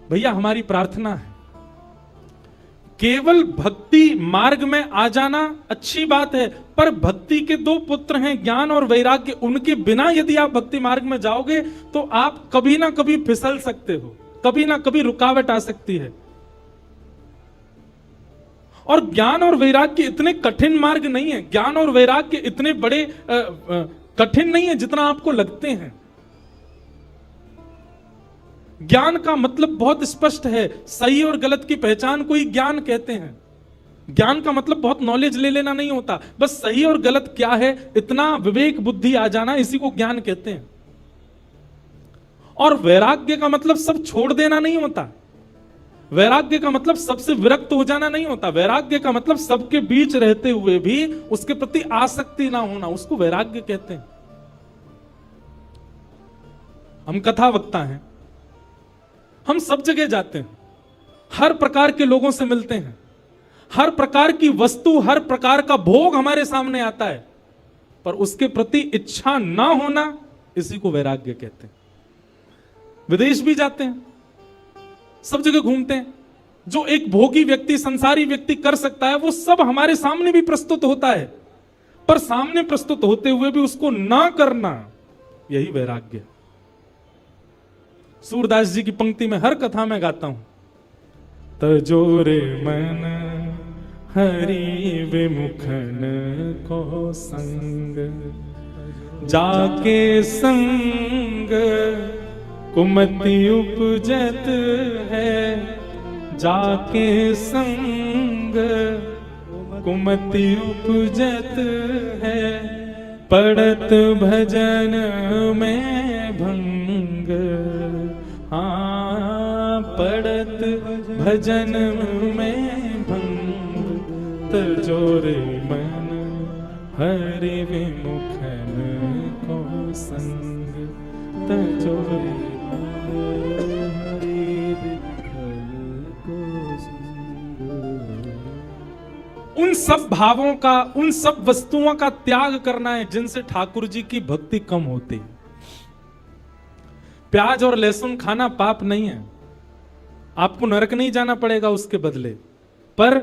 भैया हमारी प्रार्थना है, केवल भक्ति मार्ग में आ जाना अच्छी बात है, पर भक्ति के दो पुत्र हैं, ज्ञान और वैराग्य। उनके बिना यदि आप भक्ति मार्ग में जाओगे तो आप कभी ना कभी फिसल सकते हो, कभी ना कभी रुकावट आ सकती है। और ज्ञान और वैराग्य इतने कठिन मार्ग नहीं है, ज्ञान और वैराग्य इतने बड़े कठिन नहीं है जितना आपको लगते हैं। ज्ञान का मतलब बहुत स्पष्ट है, सही और गलत की पहचान को ही ज्ञान कहते हैं। ज्ञान का मतलब बहुत नॉलेज ले लेना नहीं होता, बस सही और गलत क्या है इतना विवेक बुद्धि आ जाना, इसी को ज्ञान कहते हैं। और वैराग्य का मतलब सब छोड़ देना नहीं होता, वैराग्य का मतलब सबसे विरक्त हो जाना नहीं होता। वैराग्य का मतलब सबके बीच रहते हुए भी उसके प्रति आसक्ति ना होना, उसको वैराग्य कहते हैं। हम कथा वक्ता हैं, हम सब जगह जाते हैं, हर प्रकार के लोगों से मिलते हैं, हर प्रकार की वस्तु, हर प्रकार का भोग हमारे सामने आता है, पर उसके प्रति इच्छा ना होना, इसी को वैराग्य कहते हैं। विदेश भी जाते हैं, सब जगह घूमते हैं, जो एक भोगी व्यक्ति, संसारी व्यक्ति कर सकता है वो सब हमारे सामने भी प्रस्तुत होता है, पर सामने प्रस्तुत होते हुए भी उसको ना करना, यही वैराग्य। सूरदास जी की पंक्ति में हर कथा में गाता हूं, तजोरे मन हरि विमुखन को संग, जाके संग कुमति उपजत है, जाके संग कुमति उपजत है, पड़त भजन में भंग, हाँ पड़त भजन में भंग, तजोरे मन हरि विमुखन को संग, तजोरे उन सब भावों का, उन सब वस्तुओं का त्याग करना है जिनसे ठाकुर जी की भक्ति कम होती है। प्याज और लहसुन खाना पाप नहीं है, आपको नरक नहीं जाना पड़ेगा उसके बदले, पर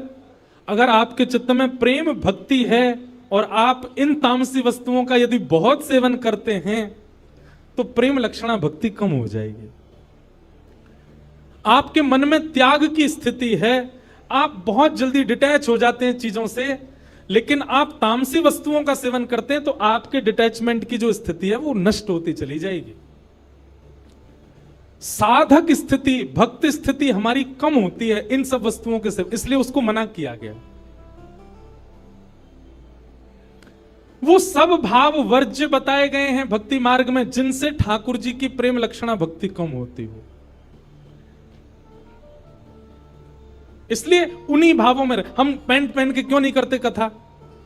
अगर आपके चित्त में प्रेम भक्ति है और आप इन तामसी वस्तुओं का यदि बहुत सेवन करते हैं तो प्रेम लक्षणा भक्ति कम हो जाएगी। आपके मन में त्याग की स्थिति है, आप बहुत जल्दी डिटैच हो जाते हैं चीजों से, लेकिन आप तामसी वस्तुओं का सेवन करते हैं तो आपके डिटैचमेंट की जो स्थिति है वो नष्ट होती चली जाएगी। साधक स्थिति, भक्त स्थिति हमारी कम होती है इन सब वस्तुओं के सेवन, इसलिए उसको मना किया गया। वो सब भाव वर्ज्य बताए गए हैं भक्ति मार्ग में जिनसे ठाकुर जी की प्रेम लक्षणा भक्ति कम होती हो, इसलिए उन्हीं भावों में हम पैंट पहन के क्यों नहीं करते कथा,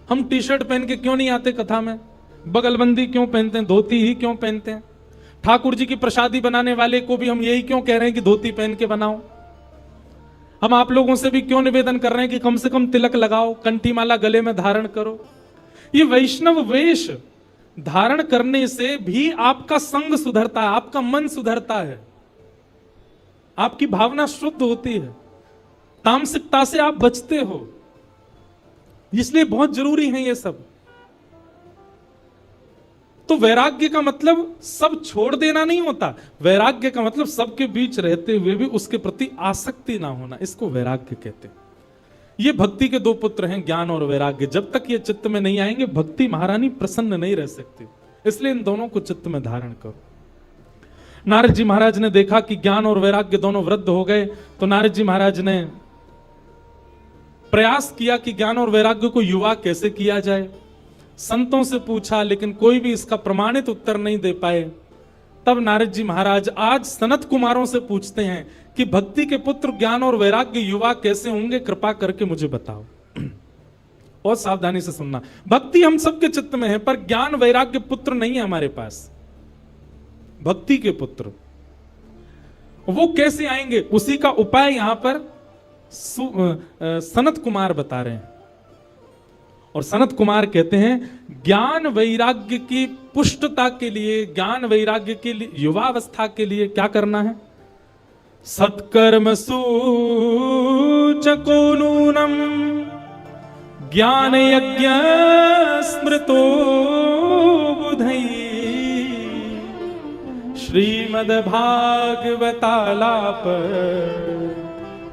हम टी शर्ट पहन के क्यों नहीं आते कथा में, बगलबंदी क्यों पहनते हैं, धोती ही क्यों पहनते हैं। ठाकुर जी की प्रसादी बनाने वाले को भी हम यही क्यों कह रहे हैं कि धोती पहन के बनाओ। हम आप लोगों से भी क्यों निवेदन कर रहे हैं कि कम से कम तिलक लगाओ, कंठी माला गले में धारण करो। ये वैष्णव वेश धारण करने से भी आपका संग सुधरता है, आपका मन सुधरता है, आपकी भावना शुद्ध होती है, तामसिकता से आप बचते हो, इसलिए बहुत जरूरी है ये सब। तो वैराग्य का मतलब सब छोड़ देना नहीं होता, वैराग्य का मतलब सबके बीच रहते हुए भी उसके प्रति आसक्ति ना होना, इसको वैराग्य कहते हैं। ये भक्ति के दो पुत्र हैं, ज्ञान और वैराग्य। जब तक ये चित्त में नहीं आएंगे भक्ति महारानी प्रसन्न नहीं रह सकती, इसलिए इन दोनों को चित्त में धारण करो। नारद जी महाराज ने देखा कि ज्ञान और वैराग्य दोनों वृद्ध हो गए, तो नारद जी महाराज ने प्रयास किया कि ज्ञान और वैराग्य को युवा कैसे किया जाए। संतों से पूछा, लेकिन कोई भी इसका प्रमाणित उत्तर नहीं दे पाए। तब नारद जी महाराज आज सनत कुमारों से पूछते हैं कि भक्ति के पुत्र ज्ञान और वैराग्य युवा कैसे होंगे, कृपा करके मुझे बताओ। बहुत सावधानी से सुनना, भक्ति हम सबके चित्त में है, पर ज्ञान वैराग्य पुत्र नहीं है हमारे पास। भक्ति के पुत्र वो कैसे आएंगे, उसी का उपाय यहां पर सनत कुमार बता रहे हैं। और सनत कुमार कहते हैं ज्ञान वैराग्य की पुष्टता के लिए, ज्ञान वैराग्य के लिए, युवावस्था के लिए क्या करना है, सत्कर्म सूचको नूनम ज्ञान यज्ञ स्मृतो बुधै श्रीमद् भागवतालाप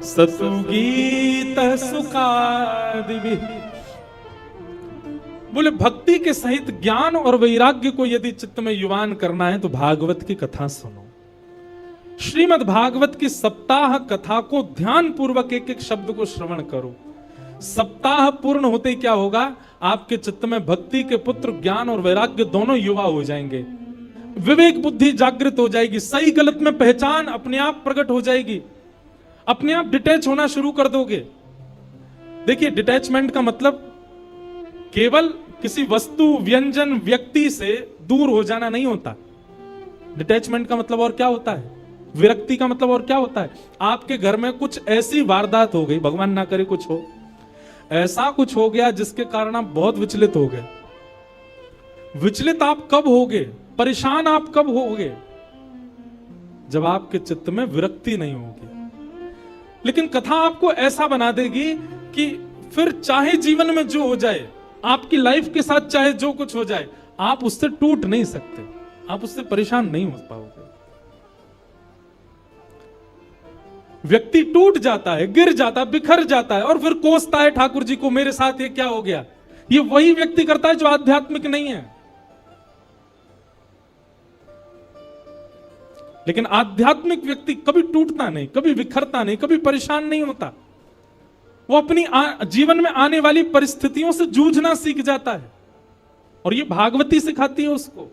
सतुगीत सुखादिभिः। बोले भक्ति के सहित ज्ञान और वैराग्य को यदि चित्त में युवान करना है तो भागवत की कथा सुनो। श्रीमद् भागवत की सप्ताह कथा को ध्यान पूर्वक एक एक शब्द को श्रवण करो। सप्ताह पूर्ण होते क्या होगा, आपके चित्त में भक्ति के पुत्र ज्ञान और वैराग्य दोनों युवा हो जाएंगे। विवेक बुद्धि जागृत हो जाएगी, सही गलत में पहचान अपने आप प्रकट हो जाएगी, अपने आप डिटैच होना शुरू कर दोगे। देखिए, डिटैचमेंट का मतलब केवल किसी वस्तु व्यंजन व्यक्ति से दूर हो जाना नहीं होता। डिटैचमेंट का मतलब और क्या होता है, विरक्ति का मतलब और क्या होता है, आपके घर में कुछ ऐसी वारदात हो गई, भगवान ना करे कुछ हो, ऐसा कुछ हो गया जिसके कारण आप बहुत विचलित हो गए। विचलित आप कब होगे, परेशान आप कब होगे, जब आपके चित्त में विरक्ति नहीं होगी। लेकिन कथा आपको ऐसा बना देगी कि फिर चाहे जीवन में जो हो जाए, आपकी लाइफ के साथ चाहे जो कुछ हो जाए, आप उससे टूट नहीं सकते, आप उससे परेशान नहीं हो पाओगे। व्यक्ति टूट जाता है, गिर जाता है, बिखर जाता है और फिर कोसता है ठाकुर जी को, मेरे साथ ये क्या हो गया। ये वही व्यक्ति करता है जो आध्यात्मिक नहीं है। लेकिन आध्यात्मिक व्यक्ति कभी टूटता नहीं, कभी बिखरता नहीं, कभी परेशान नहीं होता। वो अपनी जीवन में आने वाली परिस्थितियों से जूझना सीख जाता है और ये भागवती सिखाती है उसको।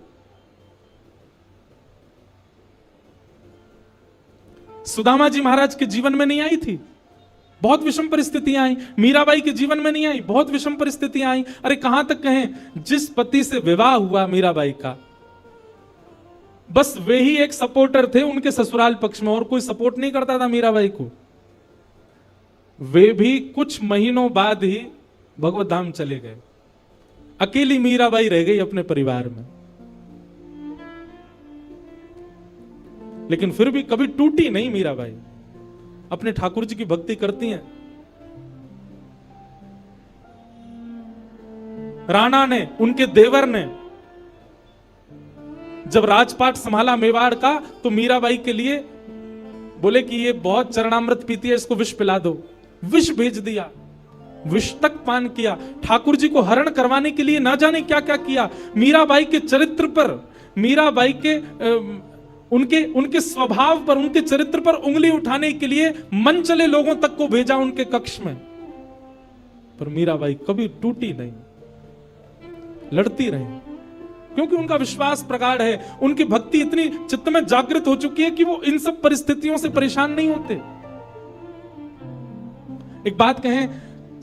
सुदामा जी महाराज के जीवन में नहीं आई थी, बहुत विषम परिस्थितियां आई। मीराबाई के जीवन में नहीं आई, बहुत विषम परिस्थितियां आई। अरे कहां तक कहें, जिस पति से विवाह हुआ मीराबाई का, बस वे ही एक सपोर्टर थे उनके ससुराल पक्ष में, और कोई सपोर्ट नहीं करता था मीराबाई को। वे भी कुछ महीनों बाद ही भगवत धाम चले गए, अकेली मीराबाई रह गई अपने परिवार में। लेकिन फिर भी कभी टूटी नहीं मीराबाई, अपने ठाकुर जी की भक्ति करती हैं। राणा ने, उनके देवर ने जब राजपाट संभाला मेवाड़ का, तो मीराबाई के लिए बोले कि ये बहुत चरणामृत पीती है, इसको विष पिला दो। विष भेज दिया, विष तक पान किया। ठाकुर जी को हरण करवाने के लिए ना जाने क्या क्या किया। मीराबाई के चरित्र पर, मीराबाई के उनके स्वभाव पर, उनके चरित्र पर उंगली उठाने के लिए मन चले लोगों तक को भेजा उनके कक्ष में, पर मीराबाई कभी टूटी नहीं, लड़ती रही, क्योंकि उनका विश्वास प्रगाढ़ है। उनकी भक्ति इतनी चित्त में जागृत हो चुकी है कि वो इन सब परिस्थितियों से परेशान नहीं होते। एक बात कहें,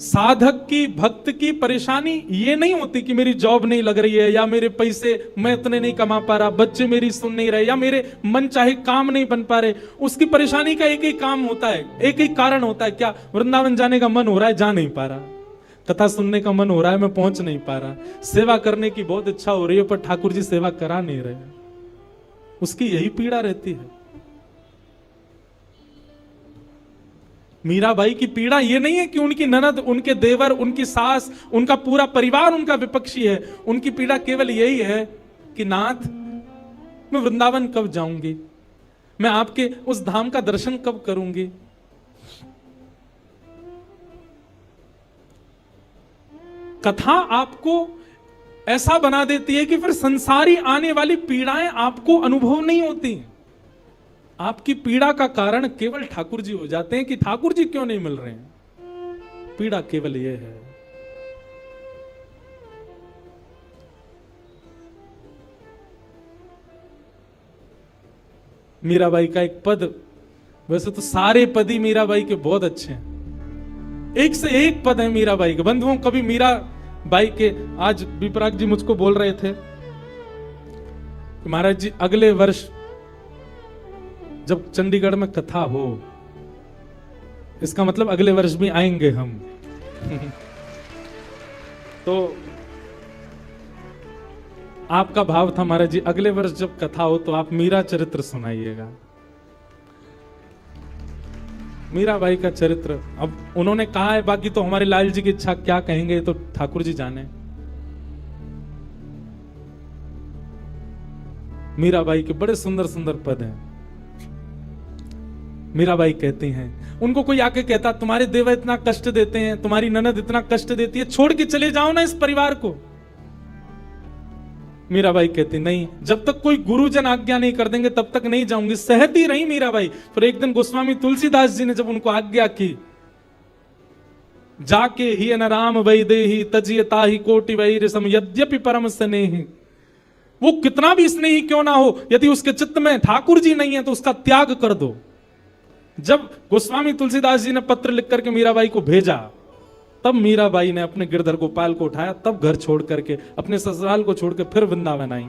साधक की, भक्त की परेशानी ये नहीं होती कि मेरी जॉब नहीं लग रही है, या मेरे पैसे मैं इतने नहीं कमा पा रहा, बच्चे मेरी सुन नहीं रहे, या मेरे मन चाहे काम नहीं बन पा रहे। उसकी परेशानी का एक ही काम होता है, एक ही कारण होता है, क्या, वृंदावन जाने का मन हो रहा है, जा नहीं पा रहा, कथा सुनने का मन हो रहा है, मैं पहुंच नहीं पा रहा, सेवा करने की बहुत इच्छा हो रही है पर ठाकुर जी सेवा करा नहीं रहे। उसकी यही पीड़ा रहती है। मीराबाई की पीड़ा ये नहीं है कि उनकी ननद, उनके देवर, उनकी सास, उनका पूरा परिवार उनका विपक्षी है। उनकी पीड़ा केवल यही है कि नाथ, मैं वृंदावन कब जाऊंगी, मैं आपके उस धाम का दर्शन कब करूंगी। कथा आपको ऐसा बना देती है कि फिर संसारी आने वाली पीड़ाएं आपको अनुभव नहीं होती। आपकी पीड़ा का कारण केवल ठाकुर जी हो जाते हैं कि ठाकुर जी क्यों नहीं मिल रहे हैं। पीड़ा केवल यह है। मीराबाई का एक पद, वैसे तो सारे पद ही मीराबाई के बहुत अच्छे हैं, एक से एक पद है मीराबाई के। बंधुओं, कभी मीराबाई के, आज विपराग जी मुझको बोल रहे थे कि महाराज जी अगले वर्ष जब चंडीगढ़ में कथा हो, इसका मतलब अगले वर्ष भी आएंगे हम। तो आपका भाव था महाराज जी, अगले वर्ष जब कथा हो तो आप मीरा चरित्र सुनाइएगा। मीराबाई का चरित्र, अब उन्होंने कहा है, बाकी तो हमारे लाल जी की इच्छा, क्या कहेंगे तो ठाकुर जी जाने। मीराबाई के बड़े सुंदर सुंदर पद हैं। मीराबाई कहती हैं, उनको कोई आके कहता तुम्हारे देवर इतना कष्ट देते हैं, तुम्हारी ननद इतना कष्ट देती है, छोड़ के चले जाओ ना इस परिवार को। मीराबाई कहती नहीं, जब तक कोई गुरुजन आज्ञा नहीं कर देंगे तब तक नहीं जाऊंगी। सहती रही मीराबाई। फिर एक दिन गोस्वामी तुलसीदास जी ने जब उनको आज्ञा की, जाके ही न राम वैदेही तजियता ही कोटि वैरसम यद्यपि परम स्नेही, वो कितना भी स्नेही क्यों ना हो, यदि उसके चित्त में ठाकुर जी नहीं है तो उसका त्याग कर दो। जब गोस्वामी तुलसीदास जी ने पत्र लिख करके मीराबाई को भेजा, तब मीराबाई ने अपने गिरधर गोपाल को उठाया, तब घर छोड़ करके, अपने ससुराल को छोड़ के फिर वृंदावन आई।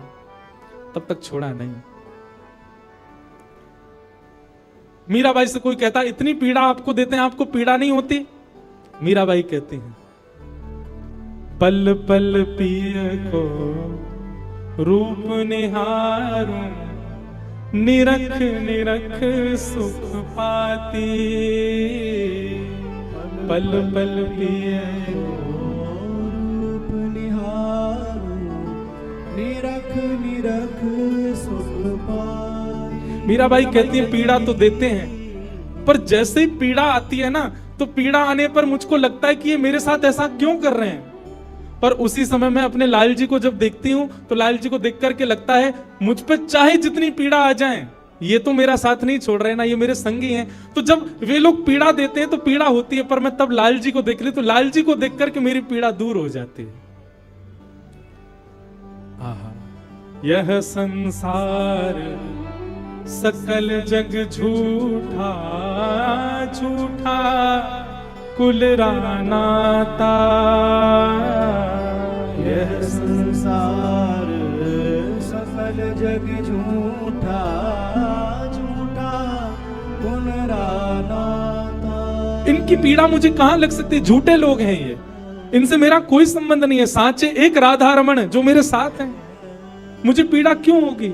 तब तक छोड़ा नहीं। मीराबाई से कोई कहता इतनी पीड़ा आपको देते हैं, आपको पीड़ा नहीं होती? मीराबाई कहती हैं, पल पल पिय को रूप निहारूं, निरख निरख सुख पाती। पल पल पिय रूप निहारूं, निरख निरख सुख पाती। मीराबाई कहती है पीड़ा तो देते हैं, पर जैसे ही पीड़ा आती है ना, तो पीड़ा आने पर मुझको लगता है कि ये मेरे साथ ऐसा क्यों कर रहे हैं। पर उसी समय मैं अपने लाल जी को जब देखती हूं तो लाल जी को देख करके लगता है मुझ पे चाहे जितनी पीड़ा आ जाए, ये तो मेरा साथ नहीं छोड़ रहे ना, ये मेरे संगी हैं। तो जब वे लोग पीड़ा देते हैं तो पीड़ा होती है, पर मैं तब लाल जी को देख ली तो लाल जी को देख करके मेरी पीड़ा दूर हो जाती है। आहा, यह संसार सकल जग झूठा झूठा कुल रानाता। यह संसार सकल जग झूठा झूठा कुल रानाता। इनकी पीड़ा मुझे कहां लग सकती है? झूठे लोग हैं ये, इनसे मेरा कोई संबंध नहीं है। साचे एक राधा रमण जो मेरे साथ हैं, मुझे पीड़ा क्यों होगी?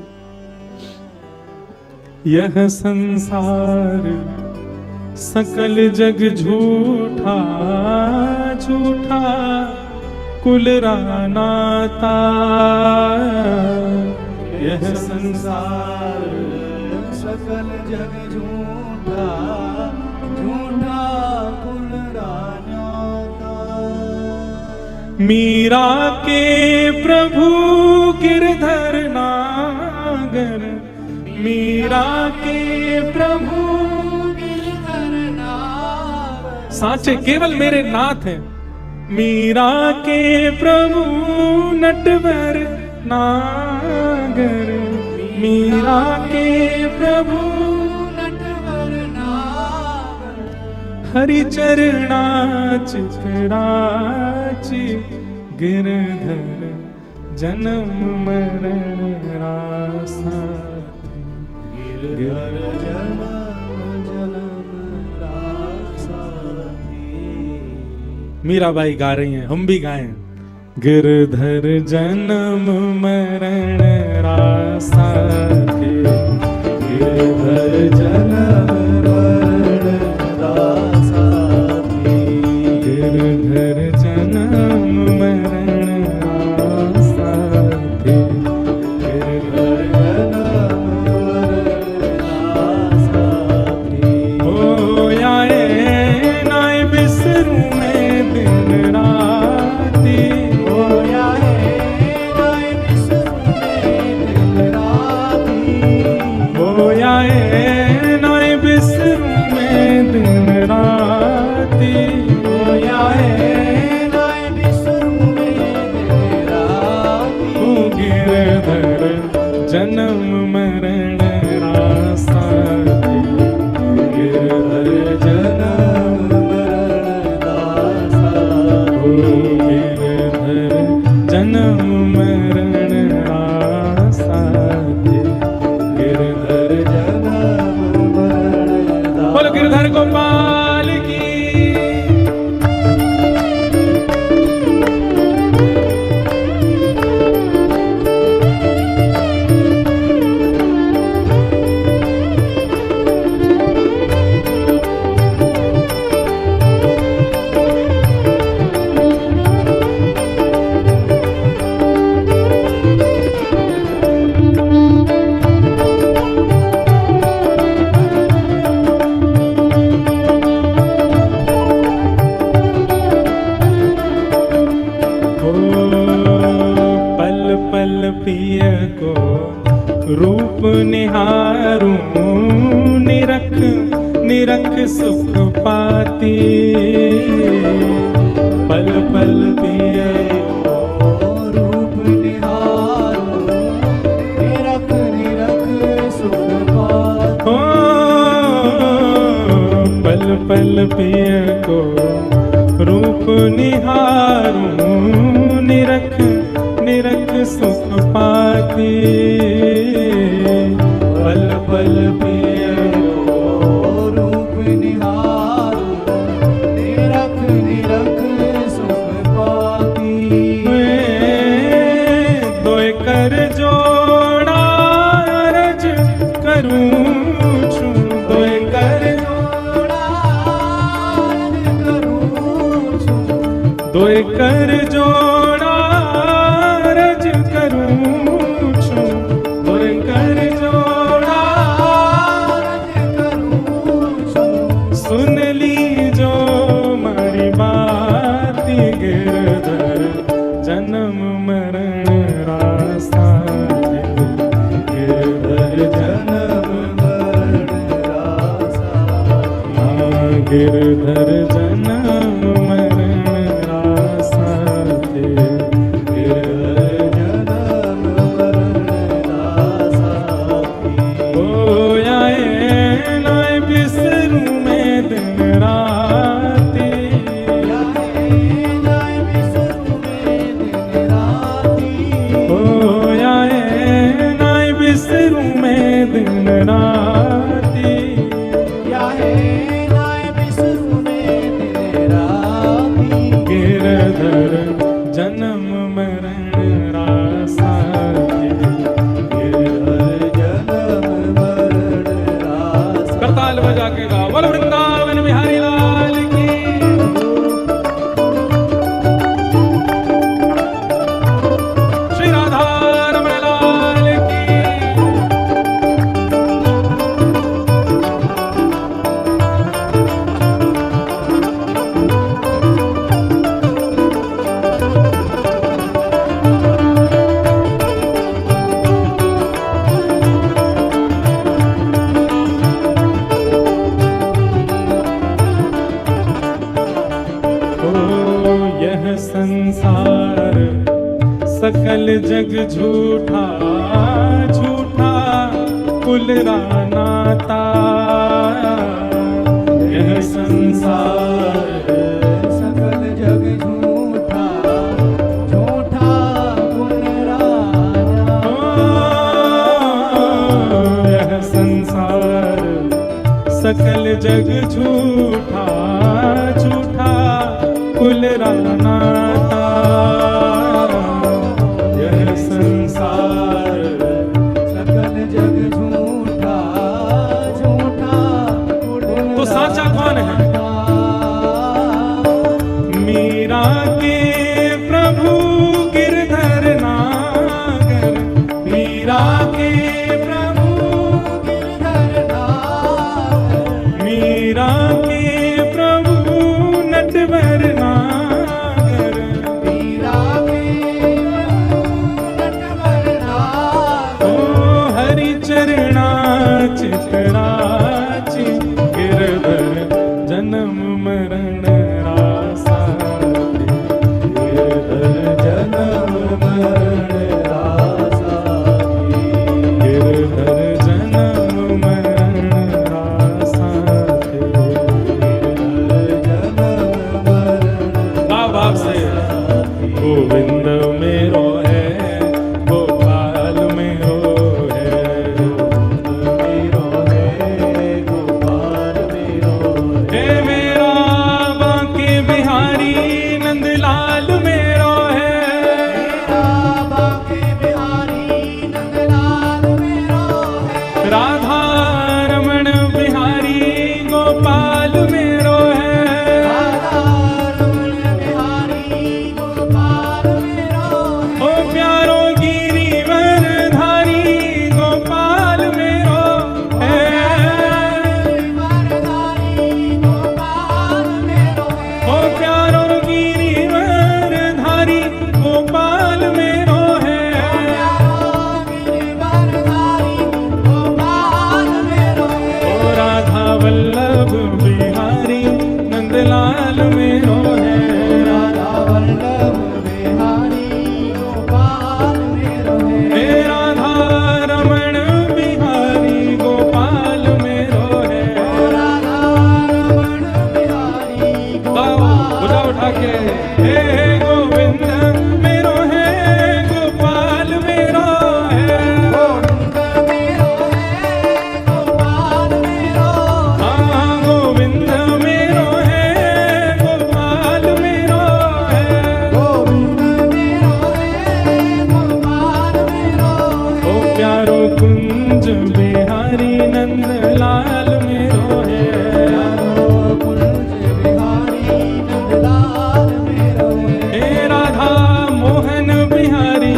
यह संसार सकल जग झूठा झूठा कुल रानाता। यह संसार सकल जग झूठा झूठा कुल रानाता। मीरा के प्रभु गिरधर नागर, मीरा के प्रभु साचे केवल मेरे नाथ हैं। मीरा के प्रभु नटवर नागर, मीरा के प्रभु नटवर नागर। हरि चरणाच चराची गिरधर जन्म मरण रासा। गिरधर जन्म मीराबाई गा रही हैं, हम भी गाएं। गिरधर जन्म मरण रासा थे, गिरधर जन्म मरण रासा थे। गिरधर जन्म मरण रासा थे। गिरधर जन्म मरण रासा थे। ओ आए नाय बिसरू दिन राती, ओ आए नाय बिसरू दिन राती। ओ आए नाय बिसरू में दिन राती। ओ आए नाय बिसरू में दिन राती। ओ गिरधर जन्म मरण रासा थे। गिरधर जन्म मरण रासा थे। गिरधर जन्म मरण रासा थे। गिरधर जन्म मरण रासा। बोलो गिरधर गोपाल की। निरख सुख पाती, पल पल पिए रूप निहारो, निरख निरख सुख पाती। हो पल पल पिए को रूप निहारूं, निरख निरख सुख पाती, पल पल पिए को रूप निहारो, निरख निरख सुख पाती। दोय कर जोड़ा अरज करूं छूं, दोय कर दोय कर जोड़ा अरज करूं छूं, दोय कर जोड़ा सुन लीजो मारी बाती, गिरधर जन्म मरण रास्ता, गिरधर जन्म मरण रासा। गिरधर जन्म मरण रास्ता, गिरधर जन्म मरण रासा। ओ आए नाय बिसरूं मैं दिन राती, ओ आए नाय बिसरूं मैं दिन राती, गिरधर जन्म मरण रासा, गिरधर जन्म मरण रासा। करताल बजा के गा, बोल वृंदावन बिहारी लाल की। श्री राधा रमण लाल की। ओ यह संसार सकल जग झूठा, झूठा कुलरा नाता, यह संसार सकल जग झूठा, झूठा पुनराजा। यह संसार सकल जग झूठा, झूठा कुलरा नाता, यह संसार सकल जग झूठा, झूठा तो साचा कौन है? मीरा के प्रभु गिरधर नागर, मीरा के प्रभु गिरधर नागर, मीरा के प्रभु नटवर नागर, मीरा नंदलाल मेरो है, राधा वल्लभ बिहारी गोपाल मेरो है, हे राधा रमण बिहारी गोपाल मेरो है। राधा रमण बिहारी गाओ, बुझा उठा के, हे गोविंद मेरो है, गोपाल मेरो है, गोविंद मेरो है, गोपाल मेरो है, हाँ गोविंद मेरो है, गोपाल मेरो है। गोविंद मेरो है, गोपाल मेरो है, ओ प्यारो कुंज बिहारी नंदलाल मेरो है, कुंज बिहारी नंदलाल मेरो है, हे राधा मोहन बिहारी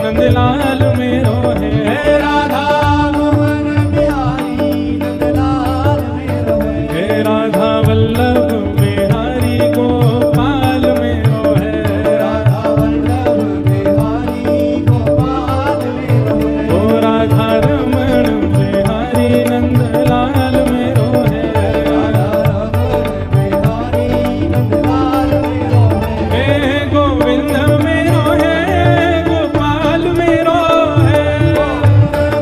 नंदलाल मेरो है, राधा मोहन बिहारी नंदलाल मेरो है, हे राधा वल्लभ बिहारी गोपाल मेरो है, राधा वल्लभ बिहारी गोपाल मेरो है, ओ राधा रमण बिहारी नंदलाल मेरो है, राधा रमण बिहारी नंदलाल मेरो है, हे गोविंद मेरो है, गोपाल मेरो है,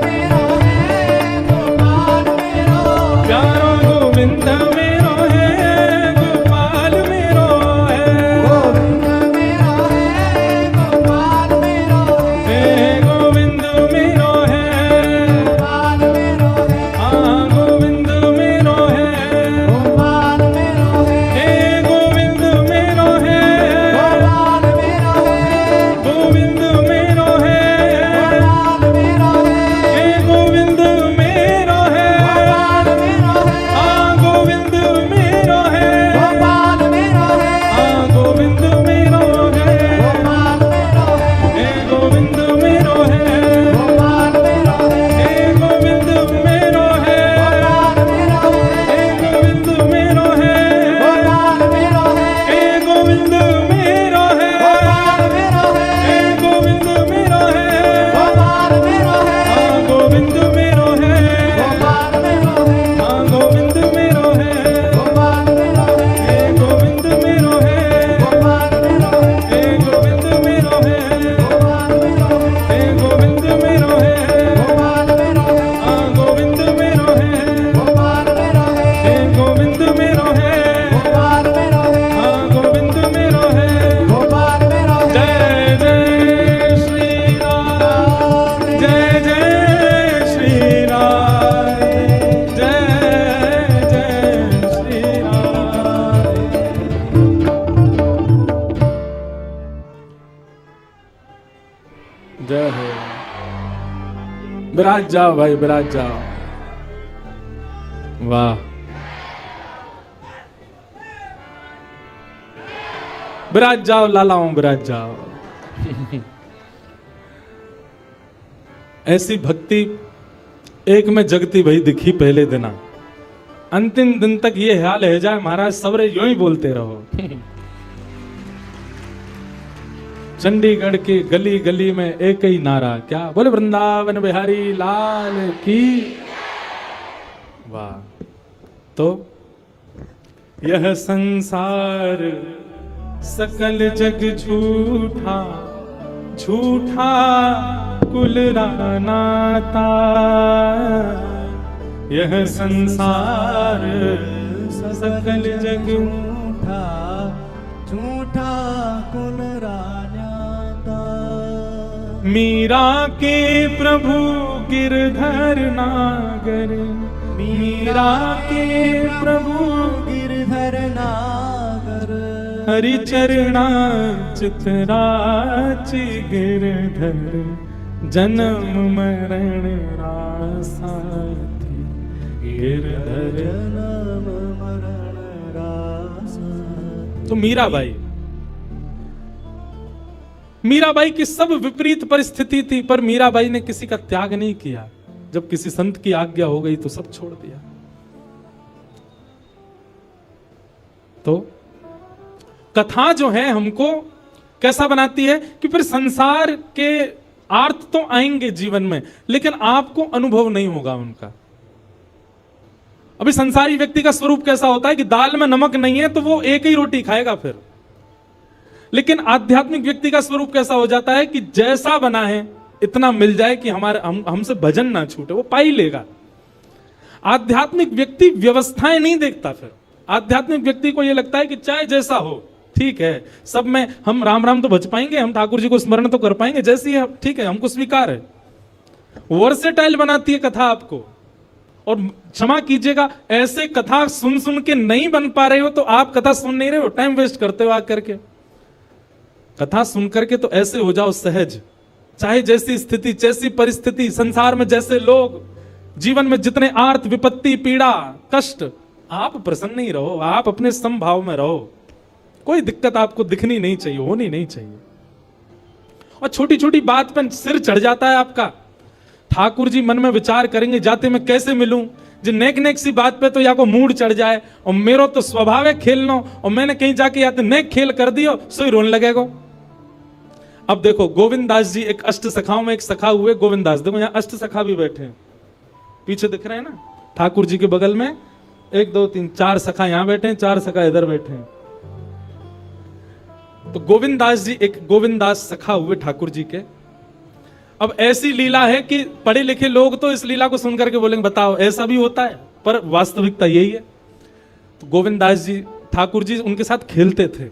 मेरो है, गोपाल मेरो है, प्यारो गोविंद मेरो है, गोपाल मेरो है, गोविंद मेरो है, गोपाल मेरो है, हे गोविंद मेरो है, गोपाल मेरो है, हाँ गोविंद मेरो है, गोपाल मेरो है, हे गोविंद मेरो है, गोपाल मेरो है, गोविंद मेरो है, गोपाल मेरो है, हे गोविंद मेरो है, गोपाल मेरो है, हाँ गोविंद मेरो है, गोपाल मेरो है, हाँ गोविंद मेरो है, गोपाल मेरो है, हे गोविंद मेरो है, गोपाल मेरो है, हे गोविंद मेरो है, गोपाल मेरो है, हे गोविंद मेरो है, गोपाल मेरो है, हे गोविंद मेरो है, गोपाल मेरो है, हे गोविंद मेरो है, गोपाल मेरो है, हाँ गोविंद मेरो है, गोपाल मेरो है, हाँ गोविंद मेरो है, गोपाल मेरो है, हे गोविंद मेरो है, गोपाल मेरो है, हे गोविंद मेरो है, गोपाल मेरो है, हे गोविंद मेरो है, गोपाल मेरो है, हाँ गोविंद मेरो है, गोपाल मेरो है, हे गोविंद मेरो है, गोपाल मेरो है, हाँ गोविंद मेरो है। गोपाल मेरो है, जय जय श्री राम, जय जय श्री राम, जय जय श्री राम। जय हो। विराज जाओ भाई, विराज जाओ। वाह, विराज जाओ लालाओं, विराज जाओ। ऐसी भक्ति एक में जगती भई दिखी पहले दिना, अंतिम दिन तक ये हाल है जाए महाराज सबरे यूं ही बोलते रहो। चंडीगढ़ की गली गली में एक ही नारा, क्या बोले, वृंदावन बिहारी लाल की। वाह। तो यह संसार सकल जग झूठा, झूठा कुल नाता। यह संसार सकल जग झूठा झूठा कुल राजाता। मीरा के प्रभु गिरधर नागर, मीरा के प्रभु गिरधर नागर। हरि चरणा चितराचि गिरधर, जन्म मरण रासाथी गिरधर। जन्म मरण रासा। तो मीराबाई की सब विपरीत परिस्थिति थी, पर मीराबाई ने किसी का त्याग नहीं किया। जब किसी संत की आज्ञा हो गई तो सब छोड़ दिया। तो कथा जो है हमको कैसा बनाती है कि फिर संसार के अर्थ तो आएंगे जीवन में, लेकिन आपको अनुभव नहीं होगा उनका। अभी संसारी व्यक्ति का स्वरूप कैसा होता है कि दाल में नमक नहीं है तो वो एक ही रोटी खाएगा फिर। लेकिन आध्यात्मिक व्यक्ति का स्वरूप कैसा हो जाता है कि जैसा बना है इतना मिल जाए कि हमसे भजन ना छूटे, वो पा ही लेगा। आध्यात्मिक व्यक्ति व्यवस्थाएं नहीं देखता। फिर आध्यात्मिक व्यक्ति को यह लगता है कि चाहे जैसा हो ठीक है, सब में हम राम राम तो बच पाएंगे, हम ठाकुर जी को स्मरण तो कर पाएंगे, जैसी है ठीक है, हमको स्वीकार है। वर्सेटाइल बनाती है कथा आपको। और क्षमा कीजिएगा, ऐसे कथा सुन सुन के नहीं बन पा रहे हो तो आप कथा सुन नहीं रहे हो, टाइम वेस्ट करते हो आकर के। कथा सुन करके तो ऐसे हो जाओ सहज, चाहे जैसी स्थिति जैसी परिस्थिति, संसार में जैसे लोग, जीवन में जितने आर्त विपत्ति पीड़ा कष्ट, आप प्रसन्न ही रहो, आप अपने समभाव में रहो। कोई दिक्कत आपको दिखनी नहीं चाहिए, होनी नहीं चाहिए। और छोटी छोटी बात पर सिर चढ़ जाता है आपका। ठाकुर जी मन में विचार करेंगे जाते मैं कैसे मिलूं, जो नेक नेक सी बात पे तो या को मूड चढ़ जाए, और मेरो तो स्वभाव है खेलना, और मैंने कहीं जाके या तो नेक खेल कर दियो सो ही रोने लगेगा। अब देखो गोविंद दास जी एक अष्ट सखाओं में एक सखा हुए गोविंद दास, देखो यहाँ अष्ट सखा भी बैठे हैं, पीछे दिख रहे हैं ना, ठाकुर जी के बगल में 1 2 3 4 सखा यहां बैठे हैं, 4 सखा इधर बैठे हैं। तो गोविंद दास जी एक गोविंद दास सखा हुए ठाकुर जी के। अब ऐसी लीला है कि पढ़े लिखे लोग तो इस लीला को सुनकर के बोलेंगे बताओ ऐसा भी होता है, पर वास्तविकता यही है। तो गोविंद दास जी ठाकुर जी उनके साथ खेलते थे।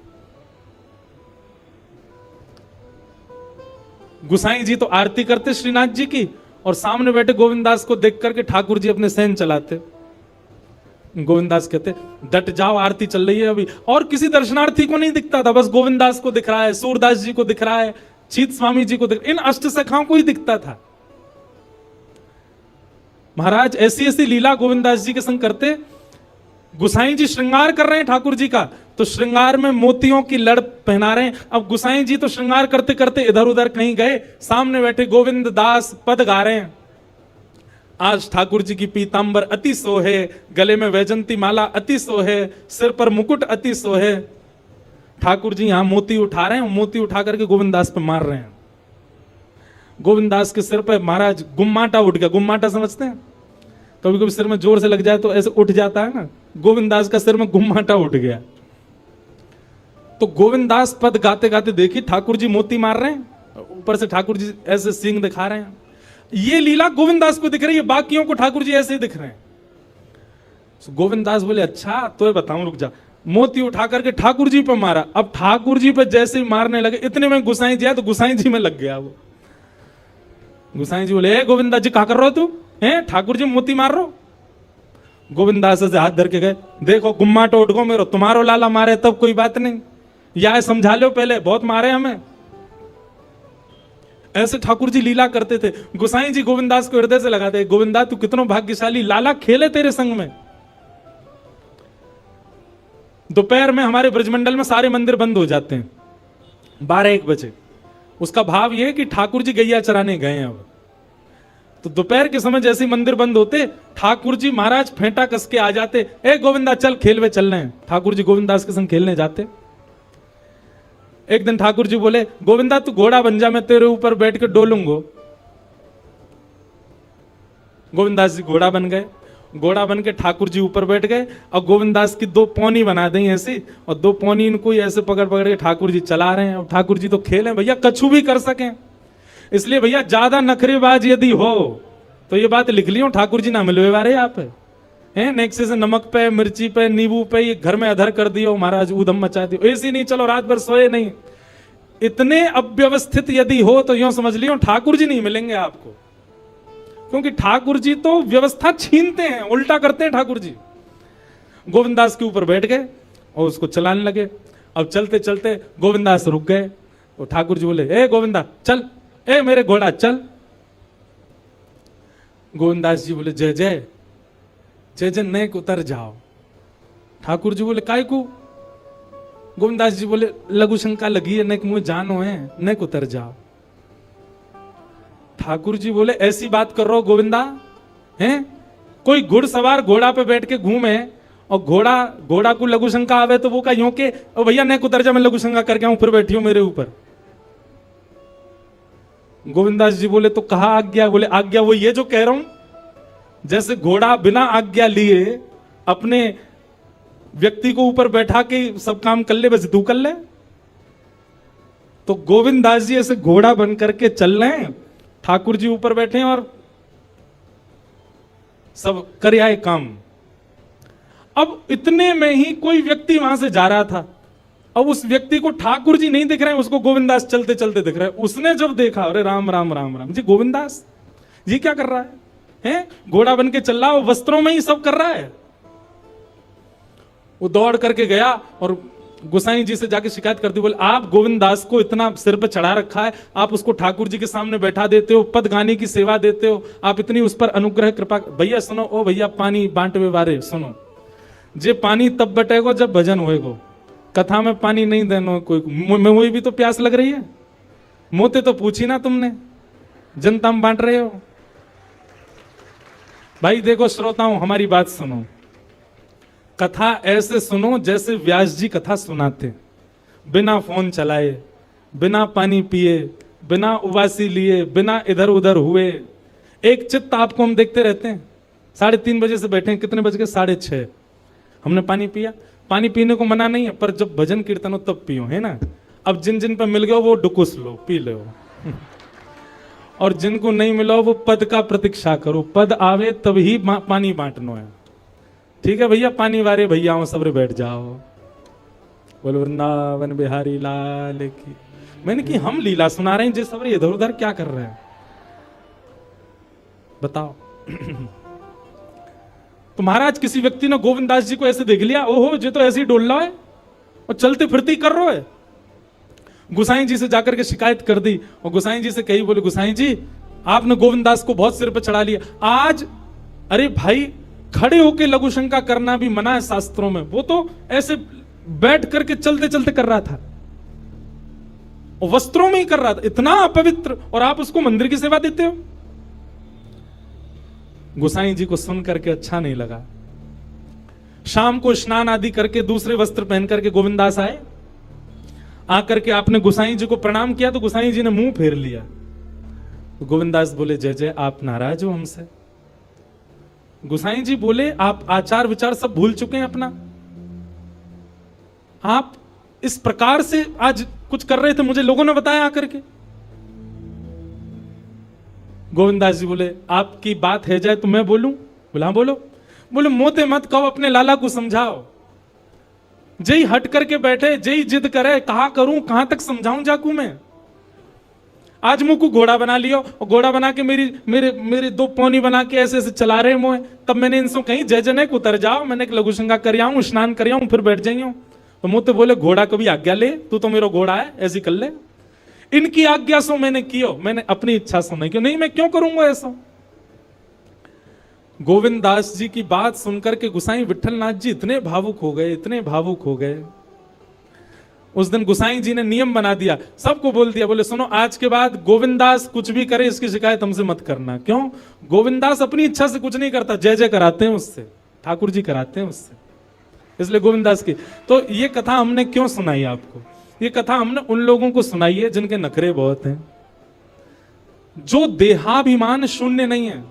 गुसाई जी तो आरती करते श्रीनाथ जी की, और सामने बैठे गोविंद दास को देख करके ठाकुर जी अपने सहन चलाते। गोविंद दास कहते डट जाओ आरती चल रही है अभी, और किसी दर्शनार्थी को नहीं दिखता था, बस गोविंद दास को दिख रहा है, सूरदास जी को दिख रहा है, चीत स्वामी जी को दिख, इन अष्ट सखाओं को ही दिखता था। महाराज ऐसी ऐसी लीला गोविंद दास जी के संग करते। गुसाई जी श्रृंगार कर रहे हैं ठाकुर जी का, तो श्रृंगार में मोतियों की लड़ पहना रहे हैं। अब गुसाई जी तो श्रृंगार करते करते इधर उधर कहीं गए, सामने बैठे गोविंद दास पद गा रहे हैं। आज ठाकुर जी की पीतांबर अति सोहे, गले में वैजंती माला अति सोहे, सिर पर मुकुट अति सोहे। ठाकुर जी यहां मोती उठा रहे हैं, मोती उठा करके गोविंद दास पे मार रहे हैं। गोविंद दास के सिर पे महाराज गुम्माटा उठ गया। गुम्माटा समझते हैं, कभी कभी सिर में जोर से लग जाए तो ऐसे उठ जाता है ना, गोविंद दास का सिर में गुम्माटा उठ गया। तो गोविंद दास पद गाते गाते देखिए ठाकुर जी मोती मार रहे हैं, ऊपर से ठाकुर जी ऐसे सींग दिखा रहे हैं। ये लीला गोविंद दास को दिख रही है, बाकियों को ठाकुर जी ऐसे ही दिख रहे हैं। तो गोविंद दास बोले अच्छा तो ये बताऊं, रुक जा। मोती उठा करके ठाकुर जी पे मारा। अब ठाकुर जी पे जैसे ही मारने लगे, इतने में गुसाई जी आया तो गुसाई जी में लग गया वो। गुसाई जी बोले गोविंद दास जी क्या कर रहे हो तू, हैं ठाकुर जी मोती मार रहे हो। गोविंद दास से हाथ धर के गए, देखो गुम्मा तो उठ गो मेरो, तुम्हारो लाला मारे तब कोई बात नहीं, या समझा लो पहले बहुत मारे हमें। ऐसे ठाकुर जी लीला करते थे। गुसाई जी गोविंद दास को हृदय से लगाते, गोविंद दास तू कितना भाग्यशाली, लाला खेले तेरे संग में। दोपहर में हमारे ब्रजमंडल में सारे मंदिर बंद हो जाते हैं 12-1 बजे। उसका भाव यह है कि ठाकुर जी गैया चराने गए हैं। अब तो दोपहर के समय जैसे मंदिर बंद होते, ठाकुर जी महाराज फेंटा कस के आ जाते, ए गोविंदा चल खेलवे चल रहे हैं। ठाकुर जी गोविंद दास के संग खेलने जाते। एक दिन ठाकुर जी बोले गोविंदा तू घोड़ा बन जा, मैं तेरे ऊपर बैठ के डोलूंगो। गोविंद दास जी घोड़ा बन गए। घोड़ा बन के ठाकुर जी ऊपर बैठ गए, और गोविंद दास की 2 पौनी बना दी ऐसी, और 2 पौनी इनको ऐसे पकड़ पकड़ के ठाकुर जी चला रहे हैं। और ठाकुर जी तो खेले भैया, कछु भी कर सकें, इसलिए भैया ज्यादा नखरेबाज यदि हो तो ये बात लिख लियो, ठाकुर जी ना मिलवे वाले आप हैं। नेक्से से नमक पे, मिर्ची पे, नींबू पे ये घर में अधर कर दियो महाराज, ऊधम मचा दियो, ऐसी नहीं चलो रात भर सोए नहीं। इतने अव्यवस्थित यदि हो तो यूं समझ लियो ठाकुर जी नहीं मिलेंगे आपको, क्योंकि ठाकुर जी तो व्यवस्था छीनते हैं, उल्टा करते हैं ठाकुर जी। गोविंद दास के ऊपर बैठ गए और उसको चलाने लगे। अब चलते चलते गोविंद दास रुक गए, तो ठाकुर जी बोले ए गोविंदा चल, ए मेरे घोड़ा चल। गोविंद दास जी बोले जय जय जय जय, नेक उतर जाओ। ठाकुर जी बोले काय को? गोविंद दास जी बोले लघु शंका लगी है, नेक मुझे जानो है, नेक उतर जाओ। ठाकुर जी बोले ऐसी बात कर रहे हो गोविंदा, हैं कोई घुड़सवार घोड़ा पे बैठ के घूमे और घोड़ा को लघु शंका आवे तो वो का यूं के भैया नेक उतर जा, मैं लघु शंका करके ऊपर बैठी हूं मेरे ऊपर। गोविंदास जी बोले तो कहा आज्ञा? बोले आज्ञा वो ये जो कह रहा हूं, जैसे घोड़ा बिना आज्ञा लिए अपने व्यक्ति को ऊपर बैठा के सब काम कर ले, बस तू कर ले। तो गोविंद दास जी ऐसे घोड़ा बन करके चल रहे हैं, ठाकुर जी ऊपर बैठे हैं और सब कर आए काम। अब इतने में ही कोई व्यक्ति वहां से जा रहा था। अब उस व्यक्ति को ठाकुर जी नहीं दिख रहे हैं, उसको गोविंद दास चलते चलते दिख रहे हैं। उसने जब देखा, अरे राम राम राम राम जी, गोविंद दास जी क्या कर रहा है? हैं? घोड़ा बन के चल रहा है, वस्त्रों में ही सब कर रहा है। वो दौड़ करके गया और गोसाई जी से जाके शिकायत कर दी। बोले आप गोविंद दास को इतना सिर पे चढ़ा रखा है, आप उसको ठाकुर जी के सामने बैठा देते हो, पद गाने की सेवा देते हो, आप इतनी उस पर अनुग्रह कृपा। भैया सुनो, ओ भैया पानी बांटवे वारे सुनो, जे पानी तब बटेगो जब भजन होएगो, कथा में पानी नहीं देना कोई। मुझे भी तो प्यास लग रही है, मोते तो पूछी ना तुमने, जनता में बांट रहे हो। भाई देखो श्रोताओं, हमारी बात सुनो, कथा ऐसे सुनो जैसे व्यास जी कथा सुनाते, बिना फोन चलाए, बिना पानी पिए, बिना उबासी लिए, बिना इधर उधर हुए, एक चित्त आपको हम देखते रहते हैं। 3:30 बजे से बैठे हैं, कितने बज गए? 6:30। हमने पानी पिया। पानी पीने को मना नहीं है, पर जब भजन कीर्तन हो तब पियो, है ना। अब जिन जिन पर मिल गया वो डुकुस लो, पी लो और जिनको नहीं मिला वो पद का प्रतीक्षा करो, पद आवे तभी पानी बांटनो है। ठीक है भैया, पानी वारे भैया सबरे बैठ जाओ। बोलो वृंदावन बिहारी लाल की। मैंने कि हम लीला सुना रहे हैं, जिस सबरे इधर उधर क्या कर रहे हैं बताओ। तो महाराज किसी व्यक्ति ने गोविंद दास जी को ऐसे देख लिया, ओहो जो तो ऐसे ही डोल रहा है और चलते फिरती कर रहा है। गुसाई जी से जाकर के शिकायत कर दी और गुसाई जी से कही, बोले गुसाई जी आपने गोविंद दास को बहुत सिर पे चढ़ा लिया आज। अरे भाई, खड़े होके लघु शंका करना भी मना है शास्त्रों में, वो तो ऐसे बैठ करके चलते चलते कर रहा था और वस्त्रों में ही कर रहा था, इतना अपवित्र, और आप उसको मंदिर की सेवा देते हो। गुसाई जी को सुन करके अच्छा नहीं लगा। शाम को स्नान आदि करके दूसरे वस्त्र पहन करके गोविंद दास आए। आकर के आपने गुसाई जी को प्रणाम किया तो गुसाई जी ने मुंह फेर लिया। तो गोविंद दास बोले, जय जय, आप नाराज हो हमसे? गुसाई जी बोले, आप आचार विचार सब भूल चुके हैं अपना, आप इस प्रकार से आज कुछ कर रहे थे, मुझे लोगों ने बताया आकर के। गोविंद दास जी बोले, आपकी बात है जाए तो मैं बोलूं? बोला हाँ बोलो। बोले मोते मत कहो, अपने लाला को समझाओ। जय हट करके बैठे, जय जिद करे, कहा करूं, कहां तक समझाऊं जाकू मैं? आज मुझको घोड़ा बना लियो और घोड़ा बना के मेरे 2 पौनी बना के ऐसे ऐसे चला रहे मोए। तब मैंने इनसे कहीं जय जनक उतर जाओ, मैंने एक लघु शंका कर आऊं, स्नान कर आऊं, फिर बैठ जाइयो। तो मोते बोले, घोड़ा कभी आज्ञा ले, तू तो मेरा घोड़ा है, ऐसी कर ले। इनकी आज्ञा सो मैंने कियो, मैंने अपनी इच्छा सो नहीं क्यों, नहीं मैं क्यों करूंगा ऐसा। गोविंद दास जी की बात सुनकर के गुसाई विठलनाथ जी इतने भावुक हो गए, इतने भावुक हो गए। उस दिन गुसाई जी ने नियम बना दिया, सबको बोल दिया, बोले सुनो आज के बाद गोविंद दास कुछ भी करे इसकी शिकायत हमसे मत करना। क्यों? गोविंद दास अपनी इच्छा से कुछ नहीं करता, जय जय कराते हैं उससे, ठाकुर जी कराते हैं उससे, इसलिए गोविंद दास की। तो ये कथा हमने क्यों सुनाई आपको? ये कथा हमने उन लोगों को सुनाई है जिनके नखरे बहुत हैं, जो देहाभिमान शून्य नहीं है,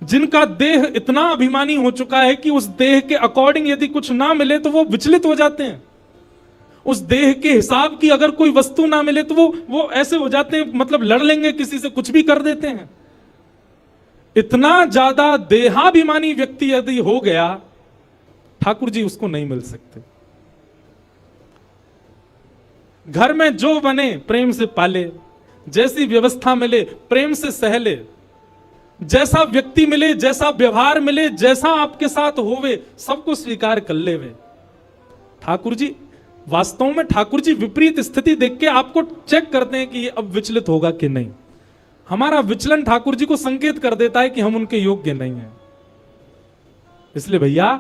जिनका देह इतना अभिमानी हो चुका है कि उस देह के अकॉर्डिंग यदि कुछ ना मिले तो वो विचलित हो जाते हैं। उस देह के हिसाब की अगर कोई वस्तु ना मिले तो वो ऐसे हो जाते हैं, मतलब लड़ लेंगे किसी से, कुछ भी कर देते हैं। इतना ज्यादा देहाभिमानी व्यक्ति यदि हो गया, ठाकुर जी उसको नहीं मिल सकते। घर में जो बने प्रेम से पाले, जैसी व्यवस्था मिले प्रेम से सहले, जैसा व्यक्ति मिले, जैसा व्यवहार मिले, जैसा आपके साथ होवे, सबको स्वीकार कर लेवे। ठाकुर जी वास्तव में, ठाकुर जी विपरीत स्थिति देख के आपको चेक करते हैं कि ये अब विचलित होगा कि नहीं। हमारा विचलन ठाकुर जी को संकेत कर देता है कि हम उनके योग्य नहीं हैं। इसलिए भैया,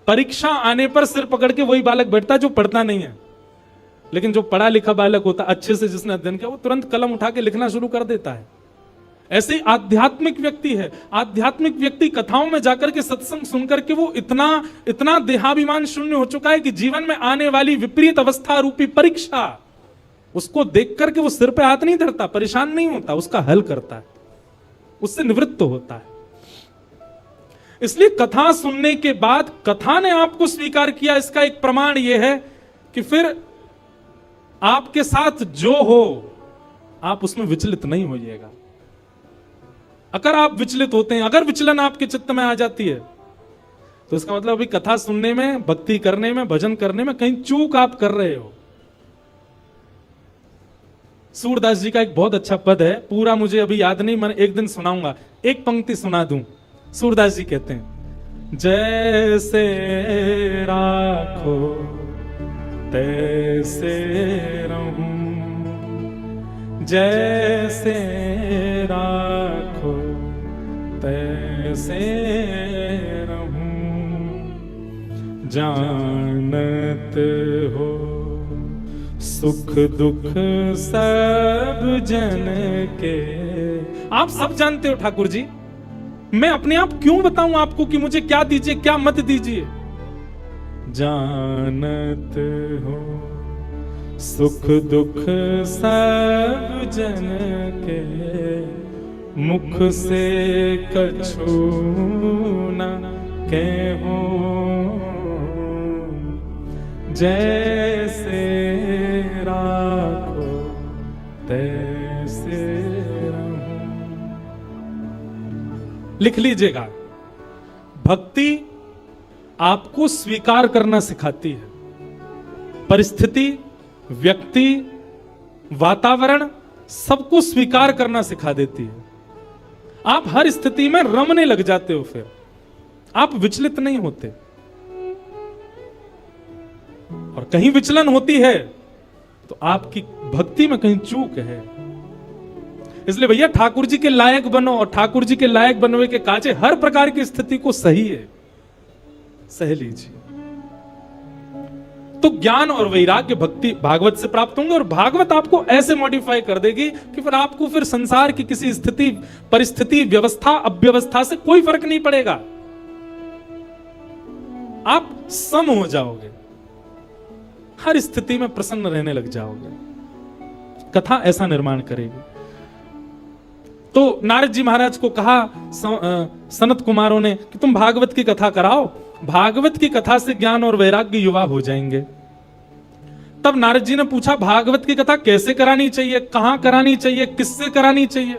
परीक्षा आने पर सिर पकड़ के वही बालक बैठता है जो पढ़ता नहीं है, लेकिन जो पढ़ा लिखा बालक होता, अच्छे से जिसने अध्ययन किया, वो तुरंत कलम उठा के लिखना शुरू कर देता है। ऐसे आध्यात्मिक व्यक्ति है। आध्यात्मिक व्यक्ति कथाओं में जाकर के, सत्संग सुनकर के वो इतना देहाभिमान शून्य हो चुका है कि जीवन में आने वाली विपरीत अवस्था रूपी परीक्षा, उसको देख करके वो सिर पे हाथ नहीं धरता, परेशान नहीं होता, उसका हल करता है, उससे निवृत्त होता है। इसलिए कथा सुनने के बाद कथा ने आपको स्वीकार किया, इसका एक प्रमाण यह है कि फिर आपके साथ जो हो आप उसमें विचलित नहीं होइएगा। अगर आप विचलित होते हैं, अगर विचलन आपके चित्त में आ जाती है, तो इसका मतलब अभी कथा सुनने में, भक्ति करने में, भजन करने में कहीं चूक आप कर रहे हो। सूरदास जी का एक बहुत अच्छा पद है, पूरा मुझे अभी याद नहीं, मैं एक दिन सुनाऊंगा, एक पंक्ति सुना दूं। सूरदास जी कहते हैं, जैसे राखो तैसे रहूं, जैसे राखो तैसे रहूं, जानत हो सुख दुख सब जन के। आप सब जानते हो ठाकुर जी, मैं अपने आप क्यों बताऊं आपको कि मुझे क्या दीजिए क्या मत दीजिए। जानत हो सुख दुख सब जन के, मुख से कछु न कहो, जैसे राखो तैसे रहूं। लिख लीजिएगा, भक्ति आपको स्वीकार करना सिखाती है। परिस्थिति, व्यक्ति, वातावरण सबको स्वीकार करना सिखा देती है। आप हर स्थिति में रमने लग जाते हो, फिर आप विचलित नहीं होते। और कहीं विचलन होती है तो आपकी भक्ति में कहीं चूक है। इसलिए भैया ठाकुर जी के लायक बनो, और ठाकुर जी के लायक बनने के काजे हर प्रकार की स्थिति को सही है, सह लीजिए। तो ज्ञान और वैराग्य भक्ति भागवत से प्राप्त होंगे, और भागवत आपको ऐसे मॉडिफाई कर देगी कि फिर आपको फिर संसार की किसी स्थिति, परिस्थिति, व्यवस्था, अव्यवस्था से कोई फर्क नहीं पड़ेगा। आप सम हो जाओगे, हर स्थिति में प्रसन्न रहने लग जाओगे। कथा ऐसा निर्माण करेगी। तो नारद जी महाराज को कहा सनत कुमारों ने कि तुम भागवत की कथा कराओ, भागवत की कथा से ज्ञान और वैराग्य युवा हो जाएंगे। तब नारद जी ने पूछा, भागवत की कथा कैसे करानी चाहिए, कहां करानी चाहिए, किससे करानी चाहिए।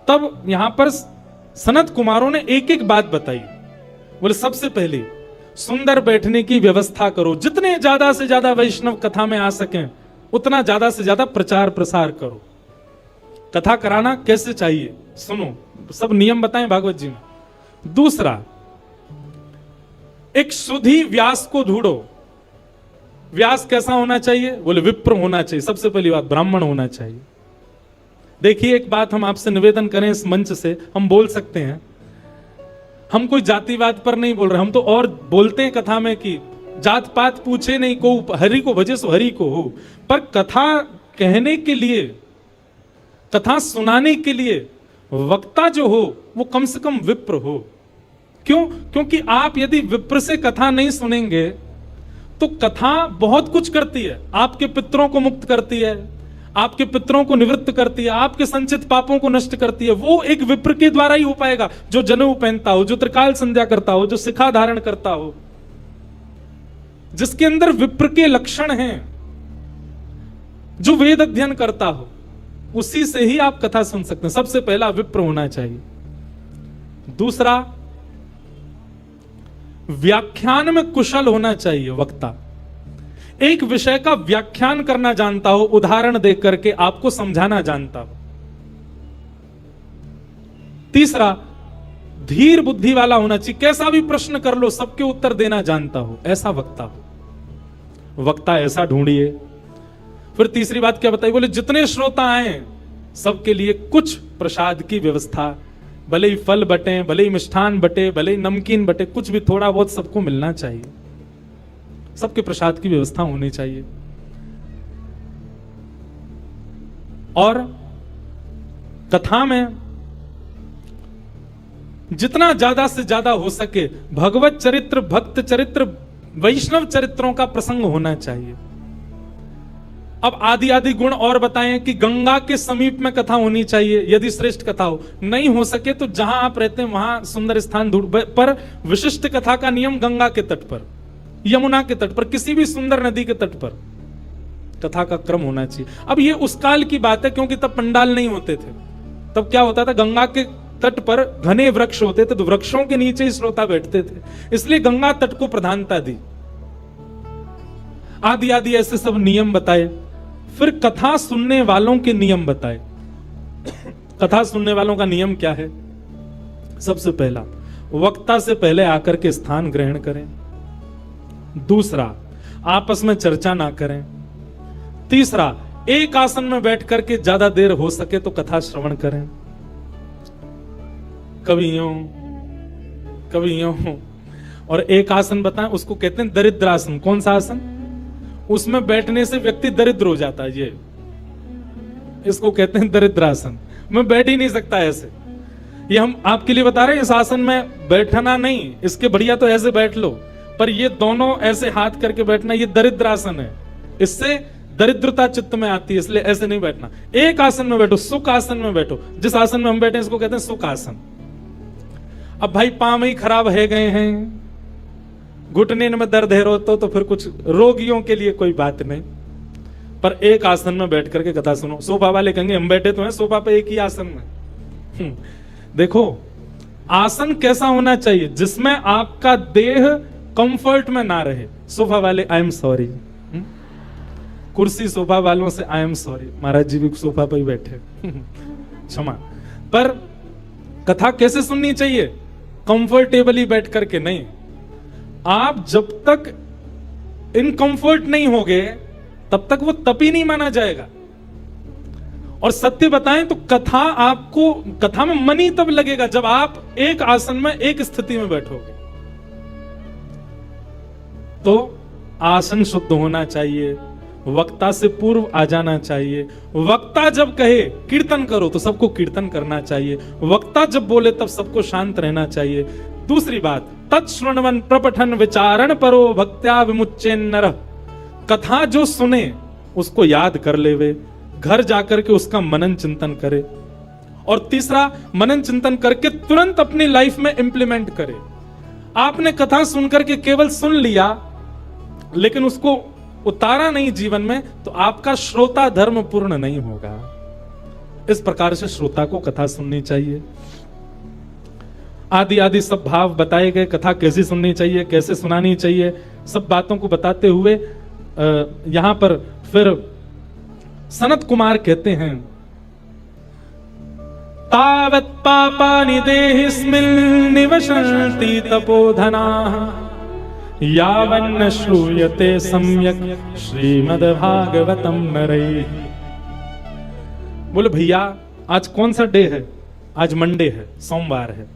तब यहां पर सनत कुमारों ने एक एक बात बताई। बोले सबसे पहले सुंदर बैठने की व्यवस्था करो, जितने ज्यादा से ज्यादा वैष्णव कथा में आ सकें उतना ज्यादा से ज्यादा प्रचार प्रसार करो। कथा कराना कैसे चाहिए सुनो, सब नियम बताएं भागवत जी में। दूसरा, एक शुद्धि व्यास को ढूंढो। व्यास कैसा होना चाहिए? बोले विप्र होना चाहिए। सबसे पहली बात, ब्राह्मण होना चाहिए। देखिए एक बात हम आपसे निवेदन करें, इस मंच से हम बोल सकते हैं, हम कोई जातिवाद पर नहीं बोल रहे, हम तो और बोलते हैं कथा में कि जात पात पूछे नहीं को, हरि को भजे सो हरि को हो। पर कथा कहने के लिए, कथा सुनाने के लिए वक्ता जो हो वो कम से कम विप्र हो। क्यों? क्योंकि आप यदि विप्र से कथा नहीं सुनेंगे तो कथा बहुत कुछ करती है। आपके पितरों को मुक्त करती है, आपके पितरों को निवृत्त करती है, आपके संचित पापों को नष्ट करती है। वो एक विप्र के द्वारा ही हो पाएगा, जो जनेऊ पहनता हो, जो त्रिकाल संध्या करता हो, जो शिखा धारण करता हो, जिसके अंदर विप्र के लक्षण हैं, जो वेद अध्ययन करता हो, उसी से ही आप कथा सुन सकते हैं। सबसे पहला विप्र होना चाहिए। दूसरा, व्याख्यान में कुशल होना चाहिए वक्ता। एक विषय का व्याख्यान करना जानता हो, उदाहरण देख करके आपको समझाना जानता हो। तीसरा, धीर बुद्धि वाला होना चाहिए। कैसा भी प्रश्न कर लो सबके उत्तर देना जानता हो, ऐसा वक्ता हो। वक्ता ऐसा ढूंढिए। फिर तीसरी बात क्या बताई? बोले जितने श्रोता आए सबके लिए कुछ प्रसाद की व्यवस्था, भले ही फल बटे, भले ही मिष्ठान बटे, भले ही नमकीन बटे, कुछ भी थोड़ा बहुत सबको मिलना चाहिए। सबके प्रसाद की व्यवस्था होनी चाहिए। और कथा में जितना ज्यादा से ज्यादा हो सके भगवत चरित्र, भक्त चरित्र, वैष्णव चरित्रों का प्रसंग होना चाहिए। अब आदि आदि गुण और बताएं कि गंगा के समीप में कथा होनी चाहिए यदि श्रेष्ठ कथा हो, नहीं हो सके तो जहां आप रहते हैं वहां सुंदर स्थान ढूंढ, पर विशिष्ट कथा का नियम गंगा के तट पर, यमुना के तट पर, किसी भी सुंदर नदी के तट पर कथा का क्रम होना चाहिए। अब ये उस काल की बात है क्योंकि तब पंडाल नहीं होते थे। तब क्या होता था, गंगा के तट पर घने वृक्ष होते थे तो वृक्षों के नीचे ही श्रोता बैठते थे, इसलिए गंगा तट को प्रधानता दी। आदि आदि ऐसे सब नियम बताए। फिर कथा सुनने वालों के नियम बताए। कथा सुनने वालों का नियम क्या है? सबसे पहला, वक्ता से पहले आकर के स्थान ग्रहण करें। दूसरा, आपस में चर्चा ना करें। तीसरा, एक आसन में बैठ करके ज्यादा देर हो सके तो कथा श्रवण करें। कभी यूं और एक आसन बताएं, उसको कहते हैं दरिद्रासन। कौन सा आसन? उसमें बैठने से व्यक्ति दरिद्र हो जाता है, ये इसको कहते हैं दरिद्रासन। मैं बैठ ही नहीं सकता ऐसे। ये हम आपके लिए बता रहे हैं, इस आसन में बैठना नहीं, इसके बढ़िया तो ऐसे बैठ लो, पर ये दोनों ऐसे हाथ करके बैठना ये दरिद्रासन है, इससे दरिद्रता चित्त में आती है, इसलिए ऐसे नहीं बैठना। एक आसन में बैठो, सुख आसन में बैठो। जिस आसन में हम बैठे इसको कहते हैं सुख आसन। अब भाई पांव ही खराब है गए हैं, घुटने में दर्द है रोतो, तो फिर कुछ रोगियों के लिए कोई बात नहीं, पर एक आसन में बैठ करके कथा सुनो। सोफा वाले कहेंगे हम बैठे तो हैं सोफा पे एक ही आसन में। देखो आसन कैसा होना चाहिए जिसमें आपका देह कंफर्ट में ना रहे। सोफा वाले आई एम सॉरी, कुर्सी सोफा वालों से आई एम सॉरी, महाराज जी भी सोफा पर ही बैठे, क्षमा। पर कथा कैसे सुननी चाहिए? कंफर्टेबली बैठ करके नहीं। आप जब तक इनकंफर्ट नहीं होगे तब तक वो तपी नहीं माना जाएगा। और सत्य बताएं तो कथा में मन ही तब लगेगा जब आप एक आसन में एक स्थिति में बैठोगे। तो आसन शुद्ध होना चाहिए, वक्ता से पूर्व आ जाना चाहिए। वक्ता जब कहे कीर्तन करो तो सबको कीर्तन करना चाहिए। वक्ता जब बोले तब सबको शांत रहना चाहिए। दूसरी बात, तत्श्रवण प्रपठन विचारण परो भक्त्या विमुच्चेन्नर। कथा जो सुने उसको याद कर लेवे, घर जाकर के उसका मनन चिंतन करे। और तीसरा, मनन चिंतन करके तुरंत अपनी लाइफ में इंप्लीमेंट करे। आपने कथा सुनकर के केवल सुन लिया लेकिन उसको उतारा नहीं जीवन में, तो आपका श्रोता धर्म पूर्ण नहीं होगा। इस प्रकार से श्रोता को कथा सुननी चाहिए। आदि आदि सब भाव बताए गए, कथा कैसी सुननी चाहिए, कैसे सुनानी चाहिए, सब बातों को बताते हुए यहां पर फिर सनत कुमार कहते हैं, तावत् पापानि देहिस्मिन् निवसन्ति तपोधनाः यावन्न श्रूयते सम्यक श्रीमद्भागवतम नरैः। बोले भैया आज कौन सा डे है? आज मंडे है, सोमवार है।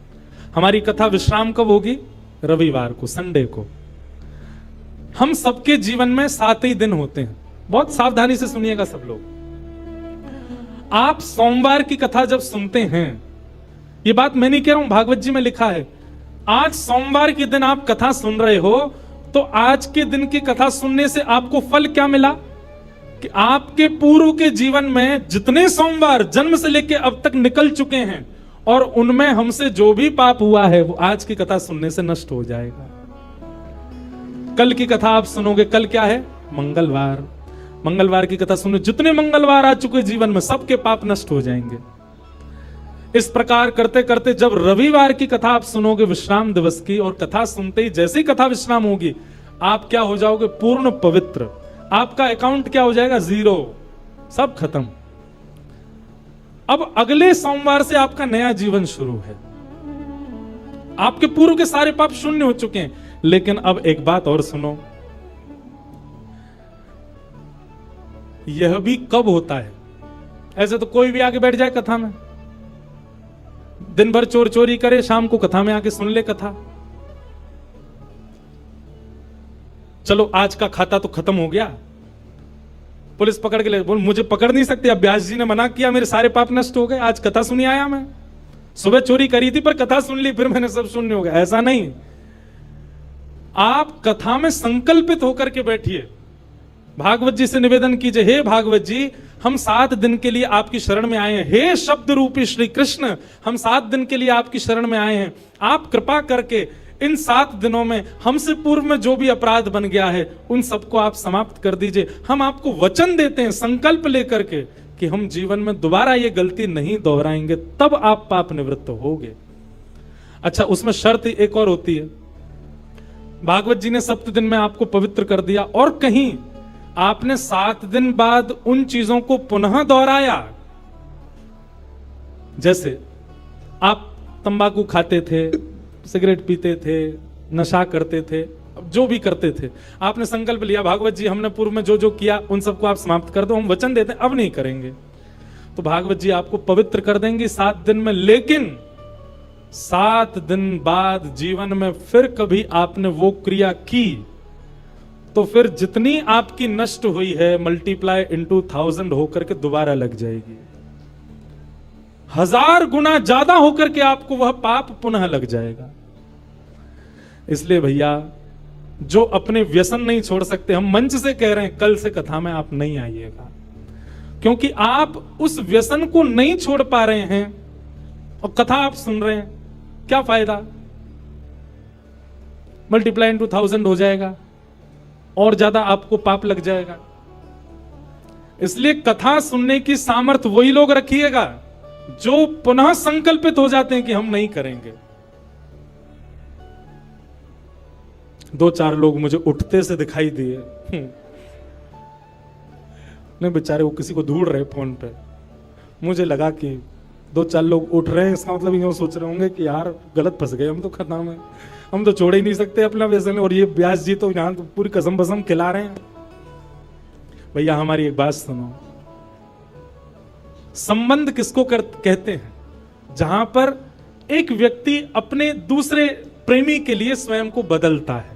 हमारी कथा विश्राम कब होगी? रविवार को, संडे को। हम सबके जीवन में 7 ही दिन होते हैं। बहुत सावधानी से सुनिएगा सब लोग। आप सोमवार की कथा जब सुनते हैं, ये बात मैं नहीं कह रहा हूं, भागवत जी में लिखा है, आज सोमवार के दिन आप कथा सुन रहे हो तो आज के दिन की कथा सुनने से आपको फल क्या मिला कि आपके पूर्व के जीवन में जितने सोमवार जन्म से लेकर अब तक निकल चुके हैं और उनमें हमसे जो भी पाप हुआ है वो आज की कथा सुनने से नष्ट हो जाएगा। कल की कथा आप सुनोगे, कल क्या है? मंगलवार। मंगलवार की कथा सुनो, जितने मंगलवार आ चुके जीवन में सबके पाप नष्ट हो जाएंगे। इस प्रकार करते करते जब रविवार की कथा आप सुनोगे विश्राम दिवस की, और कथा सुनते ही जैसे ही कथा विश्राम होगी आप क्या हो जाओगे? पूर्ण पवित्र। आपका अकाउंट क्या हो जाएगा? 0, सब खत्म। अब अगले सोमवार से आपका नया जीवन शुरू है। आपके पूर्व के सारे पाप शून्य हो चुके हैं। लेकिन अब एक बात और सुनो, यह भी कब होता है? ऐसे तो कोई भी आके बैठ जाए कथा में, दिन भर चोर चोरी करे, शाम को कथा में आके सुन ले कथा। चलो आज का खाता तो खत्म हो गया, पुलिस पकड़ के ले, बोल मुझे पकड़ नहीं सकते, अब व्यास जी ने मना किया, मेरे सारे पाप नष्ट हो गए, आज कथा सुनी आया मैं। सुबह चोरी करी थी पर कथा सुन ली, फिर मैंने सब शून्य हो गया। ऐसा नहीं। आप कथा में संकल्पित होकर के बैठिए भागवत जी से निवेदन कीजिए, हे भागवत जी, हम 7 दिन के लिए आपकी शरण में आए हैं। हे शब्द रूपी श्री कृष्ण, हम 7 दिन के लिए आपकी शरण में आए हैं। आप कृपा करके इन 7 दिनों में हमसे पूर्व में जो भी अपराध बन गया है उन सबको आप समाप्त कर दीजिए। हम आपको वचन देते हैं संकल्प लेकर के कि हम जीवन में दोबारा ये गलती नहीं दोहराएंगे, तब आप पाप निवृत्त होगे। अच्छा, उसमें शर्त एक और होती है। भागवत जी ने 7 दिन में आपको पवित्र कर दिया और कहीं आपने 7 दिन बाद उन चीजों को पुनः दोहराया। जैसे आप तंबाकू खाते थे, सिगरेट पीते थे, नशा करते थे, जो भी करते थे, आपने संकल्प लिया भागवत जी हमने पूर्व में जो जो किया उन सबको आप समाप्त कर दो, हम वचन देते हैं अब नहीं करेंगे। तो भागवत जी आपको पवित्र कर देंगे 7 दिन में। लेकिन 7 दिन बाद जीवन में फिर कभी आपने वो क्रिया की तो फिर जितनी आपकी नष्ट हुई है मल्टीप्लाई इंटू 1000 होकर के दोबारा लग जाएगी। 1000 गुना ज्यादा होकर के आपको वह पाप पुनः लग जाएगा। इसलिए भैया, जो अपने व्यसन नहीं छोड़ सकते, हम मंच से कह रहे हैं कल से कथा में आप नहीं आइएगा, क्योंकि आप उस व्यसन को नहीं छोड़ पा रहे हैं और कथा आप सुन रहे हैं, क्या फायदा? मल्टीप्लाई इंटू 1000 हो जाएगा और ज्यादा आपको पाप लग जाएगा। इसलिए कथा सुनने की सामर्थ्य वही लोग रखिएगा जो पुनः संकल्पित हो जाते हैं कि हम नहीं करेंगे। 2-4 लोग मुझे उठते से दिखाई दिए, नहीं बेचारे वो किसी को ढूंढ रहे फोन पे। मुझे लगा कि 2-4 लोग उठ रहे हैं, इसका मतलब ये सोच रहे होंगे कि यार गलत फंस गए हम तो, खतरा में हम तो छोड़ ही नहीं सकते अपना व्यसन, और ये व्यास जी तो यहां तो पूरी कसम बसम खिला रहे हैं। भैया हमारी एक बात सुनो, संबंध किसको कहते हैं? जहां पर एक व्यक्ति अपने दूसरे प्रेमी के लिए स्वयं को बदलता है।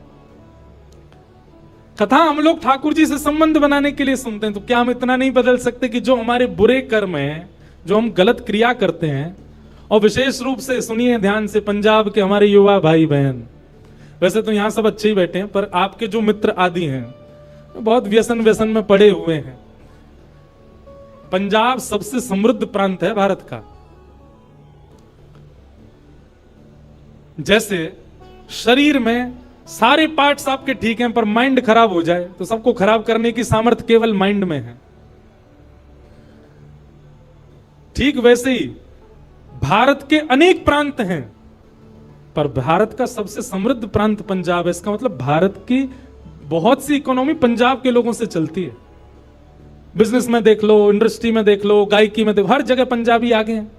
कथा हम लोग ठाकुर जी से संबंध बनाने के लिए सुनते हैं, तो क्या हम इतना नहीं बदल सकते कि जो हमारे बुरे कर्म हैं, जो हम गलत क्रिया करते हैं, और विशेष रूप से सुनिए ध्यान से पंजाब के हमारे युवा भाई बहन, वैसे तो यहां सब अच्छे ही बैठे हैं, पर आपके जो मित्र आदि हैं बहुत व्यसन में पड़े हुए हैं। पंजाब सबसे समृद्ध प्रांत है भारत का। जैसे शरीर में सारे पार्ट्स आपके ठीक हैं, पर माइंड खराब हो जाए तो सबको खराब करने की सामर्थ्य केवल माइंड में है। ठीक वैसे ही भारत के अनेक प्रांत हैं, पर भारत का सबसे समृद्ध प्रांत पंजाब है। इसका मतलब भारत की बहुत सी इकोनॉमी पंजाब के लोगों से चलती है। बिजनेस में देख लो, इंडस्ट्री में देख लो, गायकी में देखो, हर जगह पंजाबी आगे हैं।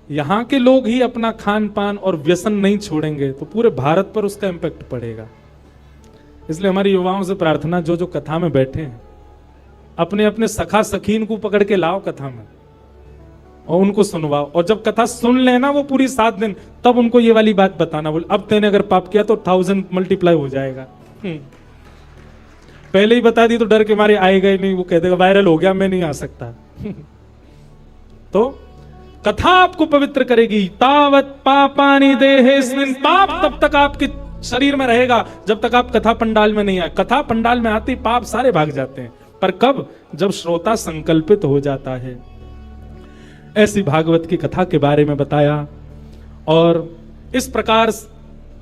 यहां के लोग ही अपना खान पान और व्यसन नहीं छोड़ेंगे तो पूरे भारत पर उसका इंपैक्ट पड़ेगा। इसलिए हमारी युवाओं से प्रार्थना, जो जो कथा में बैठे हैं अपने अपने सखा सखीन को पकड़ के लाओ कथा में और उनको सुनवाओ, और जब कथा सुन लेना वो पूरी 7 दिन, तब उनको ये वाली बात बताना, बोल अब तेने अगर पाप किया तो 1000 मल्टीप्लाई हो जाएगा। पहले ही बता दी तो डर के मारे आएगा ही नहीं, वो कह देगा वायरल हो गया मैं नहीं आ सकता। तो कथा आपको पवित्र करेगी। तावत पापानि देहेस्मिन्, पाप तब तक आपके शरीर में रहेगा जब तक आप कथा पंडाल में नहीं आए। कथा पंडाल में आते ही पाप सारे भाग जाते हैं, पर कब? जब श्रोता संकल्पित हो जाता है। ऐसी भागवत की कथा के बारे में बताया। और इस प्रकार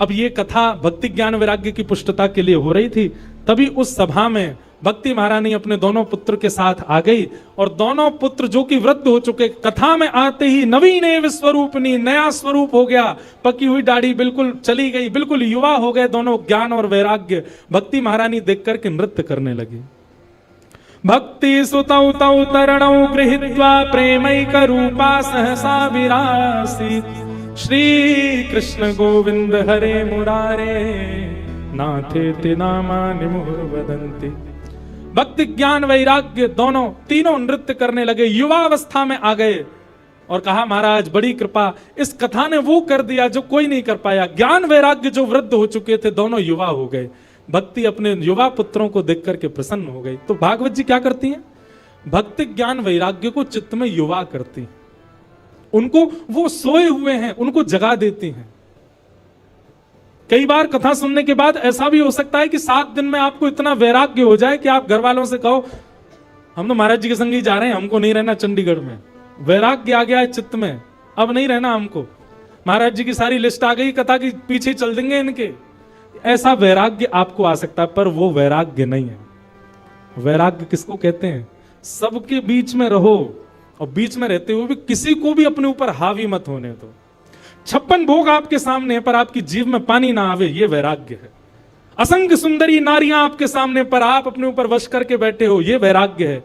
अब ये कथा भक्ति ज्ञान वैराग्य की पुष्टता के लिए हो रही थी। तभी उस सभा में भक्ति महारानी अपने दोनों पुत्र के साथ आ गई, और दोनों पुत्र जो कि वृद्ध हो चुके, कथा में आते ही नवीन स्वरूपनी, नया स्वरूप हो गया, पकी हुई दाढ़ी बिल्कुल चली गई, बिल्कुल युवा हो गए दोनों। ज्ञान और वैराग्य भक्ति महारानी देख करके नृत्य करने लगी। भक्ति सुतौ तौ तरणौ गृहीत्वा प्रेमैक रूपा सहसा विरासी, श्री कृष्ण गोविंद हरे मुरारे नाथेति नामानि मुहुर्वदन्ति। भक्ति ज्ञान वैराग्य दोनों तीनों नृत्य करने लगे, युवावस्था में आ गए, और कहा महाराज बड़ी कृपा, इस कथा ने वो कर दिया जो कोई नहीं कर पाया। ज्ञान वैराग्य जो वृद्ध हो चुके थे दोनों युवा हो गए। भक्ति अपने युवा पुत्रों को देख करके प्रसन्न हो गई। तो भागवत जी क्या करती हैं? भक्ति ज्ञान वैराग्य को चित्त में युवा करती हैं, उनको वो सोए हुए हैं उनको जगा देती हैं। कई बार कथा सुनने के बाद ऐसा भी हो सकता है कि 7 दिन में आपको इतना वैराग्य हो जाए कि आप घर वालों से कहो हम तो महाराज जी के संग ही जा रहे हैं, हमको नहीं रहना चंडीगढ़ में। वैराग्य आ गया है चित्त में, अब नहीं रहना हमको, महाराज जी की सारी लिस्ट आ गई, कथा की पीछे चल देंगे इनके। ऐसा वैराग्य आपको आ सकता है, पर वो वैराग्य नहीं है। वैराग्य किसको कहते हैं? सबके बीच में रहो और बीच में रहते हुए भी किसी को भी अपने ऊपर हावी मत होने दो। 56 भोग आपके सामने है पर आपकी जीभ में पानी ना आवे, ये वैराग्य है। असंख्य सुंदरी नारियां आपके सामने पर आप अपने ऊपर वश करके बैठे हो, ये वैराग्य है।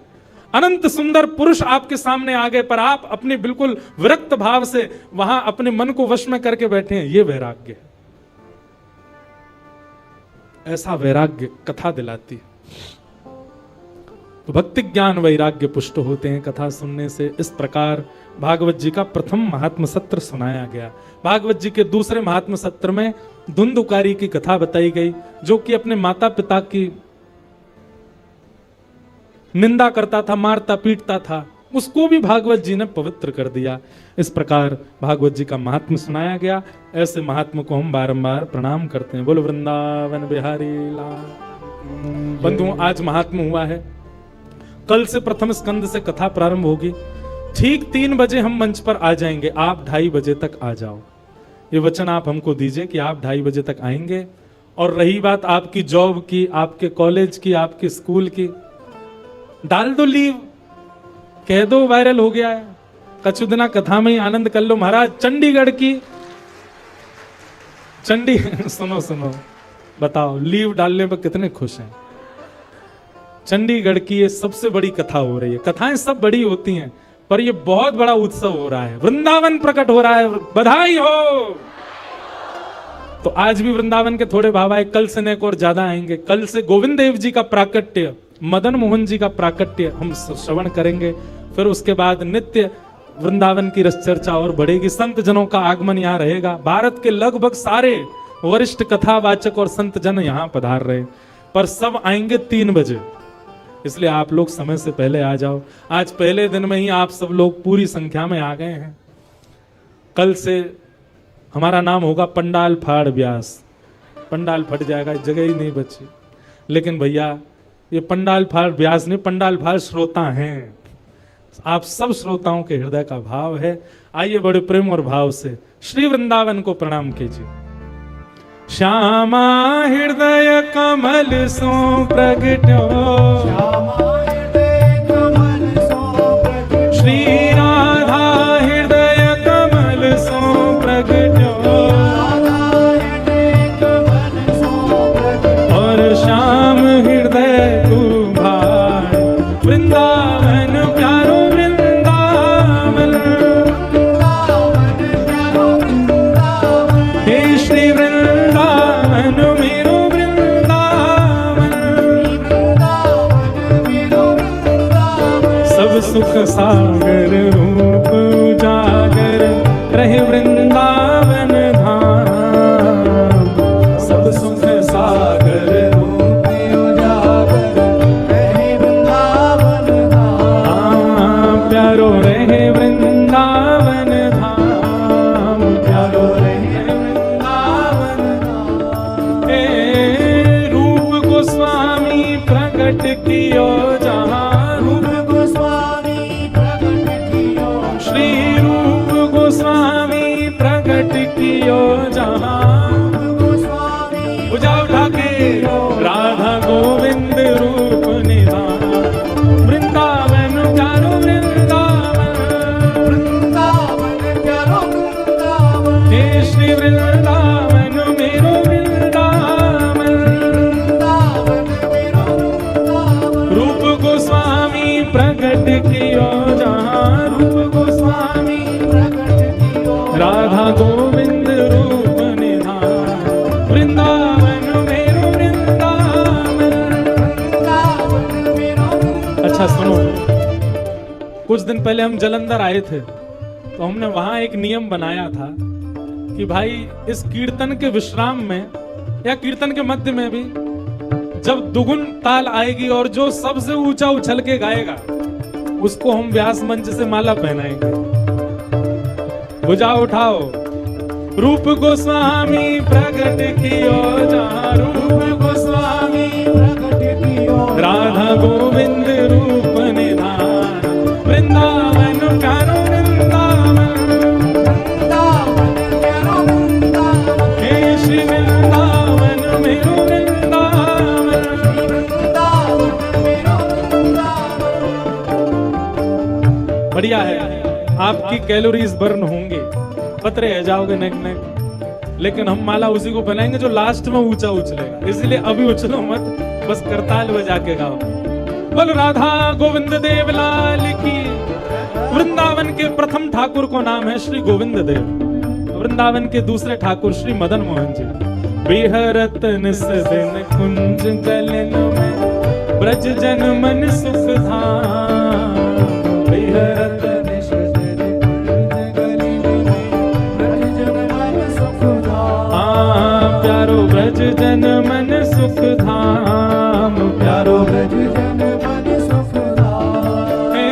अनंत सुंदर पुरुष आपके सामने आ गए पर आप अपने बिल्कुल विरक्त भाव से वहां अपने मन को वश में करके बैठे हैं, ये वैराग्य है। ऐसा वैराग्य कथा दिलाती है। तो भक्ति ज्ञान वैराग्य पुष्ट होते हैं कथा सुनने से। इस प्रकार भागवत जी का प्रथम महात्म सत्र सुनाया गया। भागवत जी के दूसरे महात्म सत्र में धुंधुकारी की कथा बताई गई, जो कि अपने माता पिता की निंदा करता था, मारता पीटता था, उसको भी भागवत जी ने पवित्र कर दिया। इस प्रकार भागवत जी का महात्म सुनाया गया। ऐसे महात्म को हम बारंबार प्रणाम करते हैं। बोलो वृंदावन बिहारी लाल। बंधुओं, आज महात्म हुआ है, कल से प्रथम स्कंद से कथा प्रारंभ होगी। ठीक 3 बजे हम मंच पर आ जाएंगे, आप 2:30 बजे तक आ जाओ। ये वचन आप हमको दीजिए कि आप 2:30 बजे तक आएंगे। और रही बात आपकी जॉब की, आपके कॉलेज की, आपके स्कूल की, डाल दो लीव, कह दो वायरल हो गया है, कछुदना कथा में ही आनंद कर लो। महाराज चंडीगढ़ की सुनो बताओ, लीव डालने पर कितने खुश हैं? चंडीगढ़ की ये सबसे बड़ी कथा हो रही है। कथाएं सब बड़ी होती हैं, पर ये बहुत बड़ा उत्सव हो रहा है, वृंदावन प्रकट हो रहा है, बधाई हो। तो आज भी वृंदावन के थोड़े भाव आए, कल से नेक और ज्यादा आएंगे। कल से गोविंद देव जी का प्राकट्य, मदन मोहन जी का प्राकट्य हम श्रवण करेंगे। फिर उसके बाद नित्य वृंदावन की रस चर्चा और बढ़ेगी। संत जनों का आगमन यहाँ रहेगा। भारत के लगभग सारे वरिष्ठ कथावाचक और संत जन यहाँ पधार रहे, पर सब आएंगे 3 बजे, इसलिए आप लोग समय से पहले आ जाओ। आज पहले दिन में ही आप सब लोग पूरी संख्या में आ गए हैं। कल से हमारा नाम होगा पंडाल फाड़ व्यास। पंडाल फट जाएगा, जगह ही नहीं बची। लेकिन भैया, ये पंडाल फाड़ व्यास नहीं, पंडाल फाड़ श्रोता हैं। आप सब श्रोताओं के हृदय का भाव है। आइए बड़े प्रेम और भाव से श्री वृंदावन को प्रणाम कीजिए। श्यामा हृदय कमल सो प्रगटो, श्री राधा हृदय कमल सो प्रगटो, और श्याम हृदय कुभार वृंदावन प्यारो वृंदावन, हे श्री वृंदावन मेरो वृंदावन, सब सुख सागर रूप उजागर रहे वृंदावन धाम, सब सुख सागर रूप उजागर रहे वृंदावन धाम, प्यारो रहे वृंदावन धाम, प्यारो रहे वृंदावन धाम। हे रूप गोस्वामी प्रकट कियो जहाँ, रूप गोस्वामी प्रकट कियो, श्री रूप गोस्वामी प्रकट कियो जहाँ, उजा उठा के राधा गोविंद रूप निधान, वृंदावन प्यारो वृंदावन, वृंदावन प्यारो वृंदावन, हे श्री वृंदावन मेरो वृंदावन, वृंदावन मेरो वृंदावन, रूप गोस्वामी प्रकट कियो जहाँ, रूप गोस्वामी प्रकट कियो, राधा गोविंद रूप निधान, वृंदावन मेरो वृंदावन, वृंदावन मेरो वृंदावन। अच्छा सुनो, कुछ दिन पहले हम जलंधर आए थे, तो हमने वहां एक नियम बनाया था कि भाई इस कीर्तन के विश्राम में या कीर्तन के मध्य में भी जब दुगुन ताल आएगी और जो सबसे ऊंचा उछल के गाएगा उसको हम व्यास मंच से माला पहनाएंगे। भुजा उठाओ, रूप गोस्वामी प्रकट कियो जहाँ रूप गोस्वामी प्रकट कियो राधा गोविंद रूप निधान वृंदावन प्यारो वृंदावन वृंदावन प्यारो वृंदावन हे श्री वृंदावन मेरो वृंदावन वृंदावन मेरो वृंदावन। बढ़िया है, आपकी कैलोरीज बर्न होंगे, पतरे रह जाओगे नेक नेक, लेकिन हम माला उसी को बनाएंगे जो लास्ट में ऊंचा उछलेगा, इसलिए अभी उछलो मत, बस करताल बजा के गाओ। बोल राधा गोविंद देव लाल की। वृंदावन के प्रथम ठाकुर को नाम है श्री गोविंद देव, वृंदावन के दूसरे ठाकुर श्री मदन मोहन जी। बिहरत निस दिन कुंज गलन में ब्रज जन मन सुख धाम। बिहरत निस दिन कुंज गलन में ब्रज जन मन सुख धाम। प्यारो ब्रज जन मन सुख धाम, प्यारो ब्रज जन मन सुख धाम। हे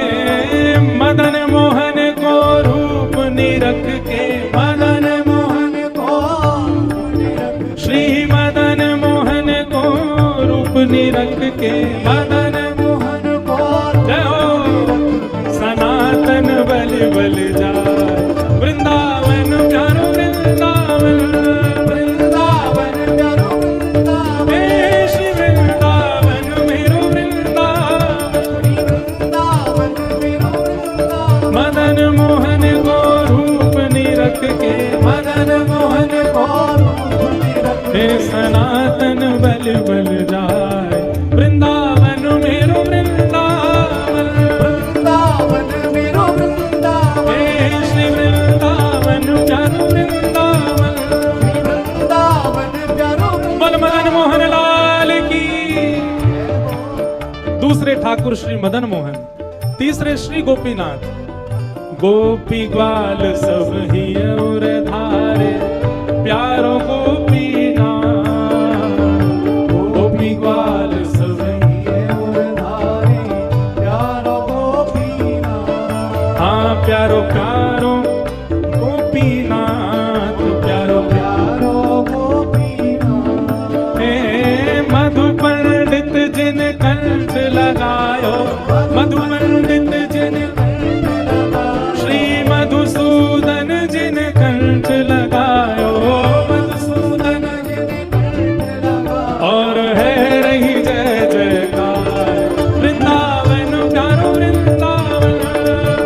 मदन मोहन को रूप निरख के, मदन मोहन को निरख श्री मदन मोहन को रूप निरख के, मदन मोहन को जय हो सनातन बल बल जाए। वृंदावन प्यारो वृंदावन, वृंदावन प्यारो वृंदावन। हे श्री वृंदावन मेरो वृंदावन। वृंदावन मेरो वृंदावन। मदन मोहन को रूप निरख के, मदन मोहन को हे सनातन बल बल जाए। वृंदावन मेरो वृंदावन, वृंदावन मेरो वृंदावन। हे श्री वृंदावन प्यारो वृंदावन। वृंदावन प्यारो बोल मदन मोहन लाल की। दूसरे ठाकुर श्री मदन मोहन, तीसरे श्री गोपीनाथ। गोपी ग्वाल सब ही और धारे, प्यारो गोपीनाथ। गोपी ग्वाल सब ही और धारे प्यारो गोपीनाथ। हाँ प्यारो प्यारो गोपीनाथ, प्यारो प्यारो गोपीनाथ। हे मधु पंडित जिन कंठ लगायो, मधु पंडित जिन श्री मधुसूदन जिन कंठ लगायो, मधुसूदन और है रही जय जयकार। वृंदावन प्यारो वृंदावन,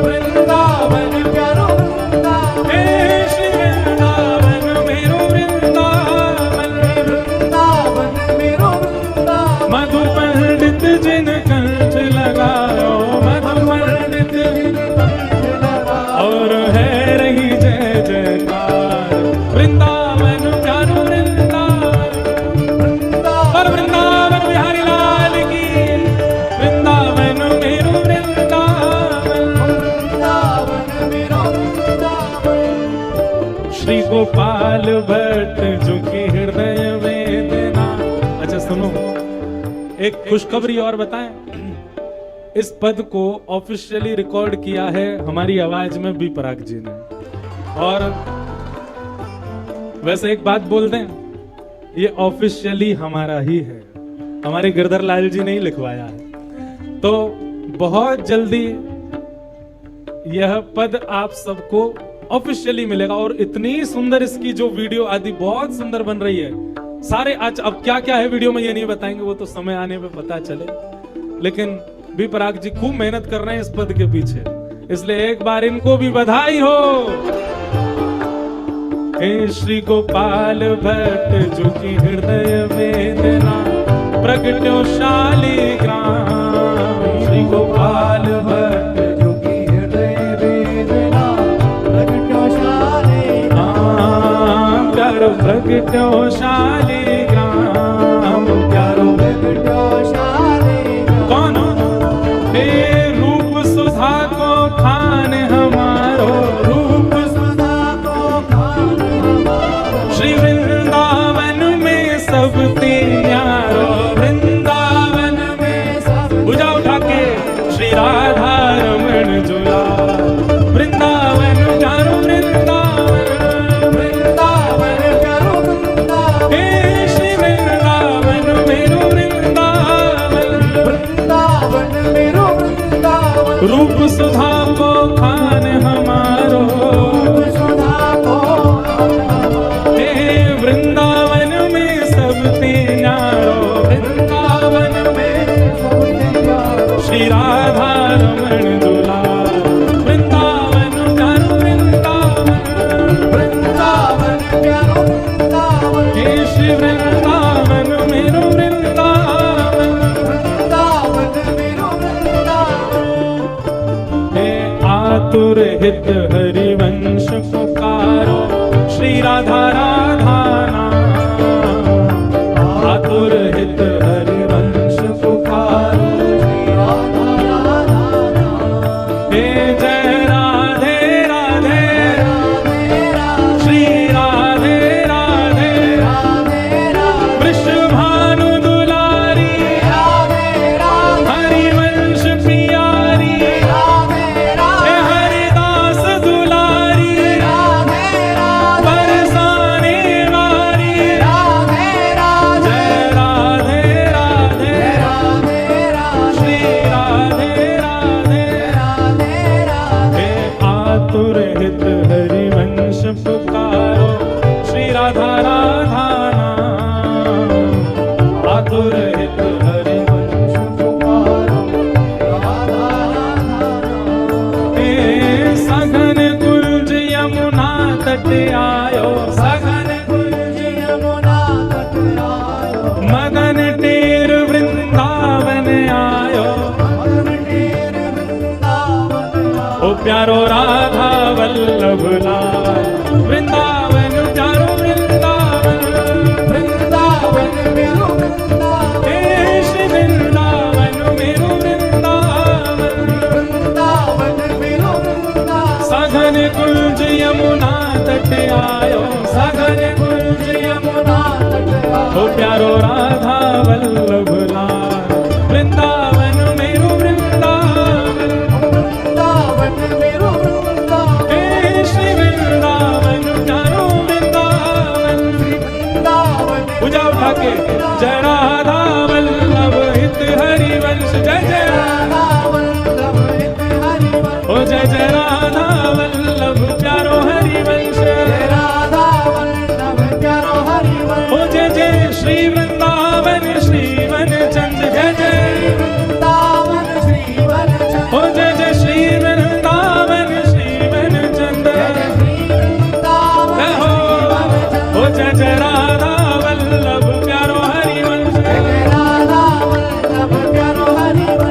वृंदावन प्यारो वृंदावन। हे श्री वृंदावन मेरो वृंदावन। वृंदावन मेरो वृंदावन। मधु पंडित जिन कंठ लगायो, मधु पंडित और है रही जय जयकार। वृंदावन प्यारो वृंदावन, और वृंदावन बिहारी लाल की। वृंदावन मेरो वृंदावन। वृंदावन मेरो वृंदावन। श्री गोपाल भट्ट जो कि हृदय वेदना। अच्छा सुनो, एक खुशखबरी और बताएं, इस पद को ऑफिशियली रिकॉर्ड किया है हमारी आवाज में बी पराग जी ने। और वैसे एक बात बोल दें, ये ऑफिशियली हमारा ही है, हमारे गिरधर लाल जी ने ही लिखवाया है। तो बहुत जल्दी यह पद आप सबको ऑफिशियली मिलेगा, और इतनी सुंदर इसकी जो वीडियो आदि बहुत सुंदर बन रही है। सारे आज अब क्या क्या है वीडियो में ये नहीं बताएंगे, वो तो समय आने पे पता चले, लेकिन बी पराग जी खूब मेहनत कर रहे हैं इस पद के पीछे, इसलिए एक बार इनको भी बधाई हो। हे श्री गोपाल भट्ट जो कि हृदय वेदना प्रगट्यो शालिग्राम। श्री गोपाल भट्ट जो कि हृदय वेदना प्रगट्यो शालिग्राम। प्यारो प्रगट्यो शालिग्राम, प्यारो प्रगट्यो शालिग्राम। कौन हे रूप सुधा को खान हमारो, रूप सुधा को खान हमारो। श्री वृंदावन में सब प्यारो, वृंदावन में सब बुझा उठा के श्री राधा रमन जुला। वृंदावन प्यारो वृंदावन, वृंदावन रूप सुधा को खान हमारो, हे वृंदावन में सब ते न्यारो, वृंदावन में श्री राधा रमण दुलार, वृंदावन प्यारो वृंदावन, हे श्री वृंदावन मेरो वृंदावन, हे आतुर हित हरिवंश पुकारो, श्री राधा राधा नाम, आतुर हित हरिवंश पुकारो, हे जय राधे राधे, श्री राधे राधे, वृषभानु दुलारी, हरिवंश प्रियारी, हे हरिदास दुलारी, बरसाने वारी, जय राधे राधे, श्री राधे राधे, हे आतुर हित हरिवंश पुकारो, श्री राधा राधा नाम, आतुर हित हरिवंश पुकारो, हे सघन कुंज यमुना तट आयो, सघन कुंज यमुना तट आयो, मगन टेर वृंदावन आयो, ओ प्यारो राधा वल्लभ लाल, वृंदावन प्यारो वृंदावन, हे श्री वृंदावन मेरो वृंदावन, सघन कुंज यमुना तट आयो, सघन कुंज यमुना तट आयो, ओ प्यारो राधा वल्लभ लाल, वृंदावन मेरो वृंदावन, हे श्री वृंदावन प्यारो वृंदावन, पूजा उठा के जय राधा वल्लभ हित हरिवंश, जय जय ओ जय जय राधा वल्लभ प्यारो हरिवंश, ओ जय जय श्री वृंदावन श्रीवन चंद, जय जय ओ जय जय श्री वृंदावन श्रीवन चंद, जय हो ओ जय जय राधा वल्लभ प्यारो हरिवंश,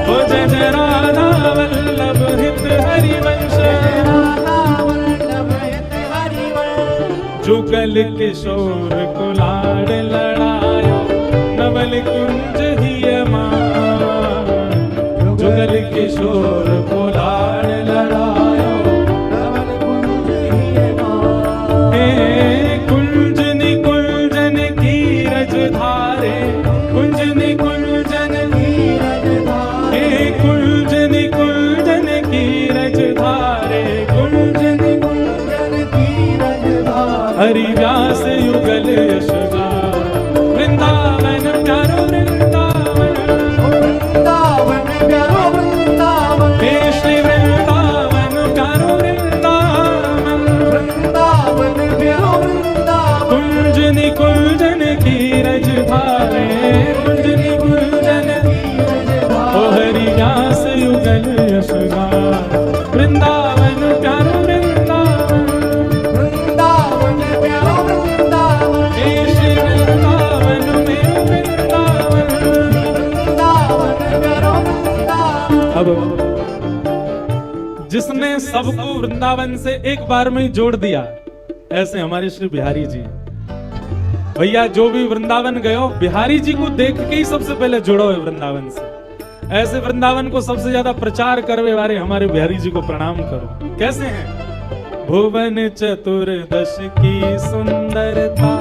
ओ जय जय राधा वल्लभ हित हरिवंश, जुगल किशोर को लाड लड़ायो, नवल कुंज हिय मान, जुगल किशोर को लाड लड़ायो, हे कुंज निकुंजन की रजधारे, कुंज निकुंजन की रजधारे, हे कुंज निकुंजन की रजधारे, कुंज निकुंजन की रजधारे, हरि व्यास युगल यशगार, वृंदावन प्यारो वृंदावन, हे श्री वृंदावन प्यारो वृंदावन, कुंज निकुंजन की रजधारे, कुंज निकुंजन ओ हरि व्यास युगल यशगार, वृंदावन प्यारो वृंदावन, हे श्री वृंदावन मेरो वृंदावन। अब जिसने सबको वृंदावन से एक बार में ही जोड़ दिया, ऐसे हमारे श्री बिहारी जी भैया, जो भी वृंदावन गए हो, बिहारी जी को देख के ही सबसे पहले जोड़ो है वृंदावन से। ऐसे वृंदावन को सबसे ज्यादा प्रचार करने वाले हमारे बिहारी जी को प्रणाम करो। कैसे हैं? भुवन चतुर्दश की सुंदरता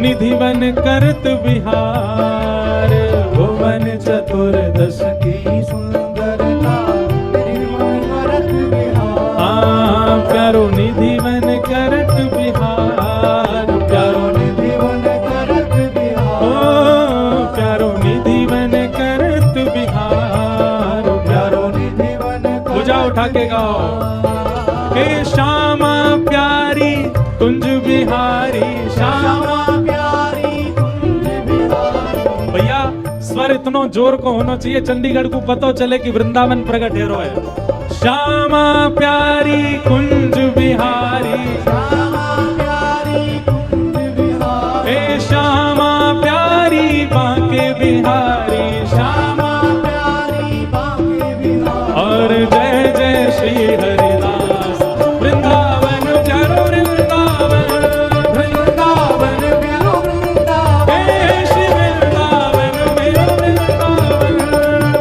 निधि बन करत बिहार, भुवन चतुर्दश की सुंदरता निधि बन करत बिहार, प्यारो निधि बन करत बिहार, प्यारो निधि बन करत बिहार, ओ प्यारो निधि बन करत बिहार, प्यारो निधि बन उठा के गाओ। हे श्यामा प्यारी कुंज बिहारी, श्यामा प्यारी कुंज बिहारी। भैया स्वर इतनो जोर को होना चाहिए चंडीगढ़ को पता चले कि वृंदावन प्रगट हेरो है। श्यामा प्यारी कुंज बिहारी, श्यामा प्यारी कुंज बिहारी। हे श्यामा प्यारी बांके बिहारी, श्यामा प्यारी बांके बिहारी। और जय जय श्री हरिदास वृंदावन प्यारो वृंदावन, वृंदावन प्यारो वृंदावन। हे श्री वृंदावन मेरो वृंदावन,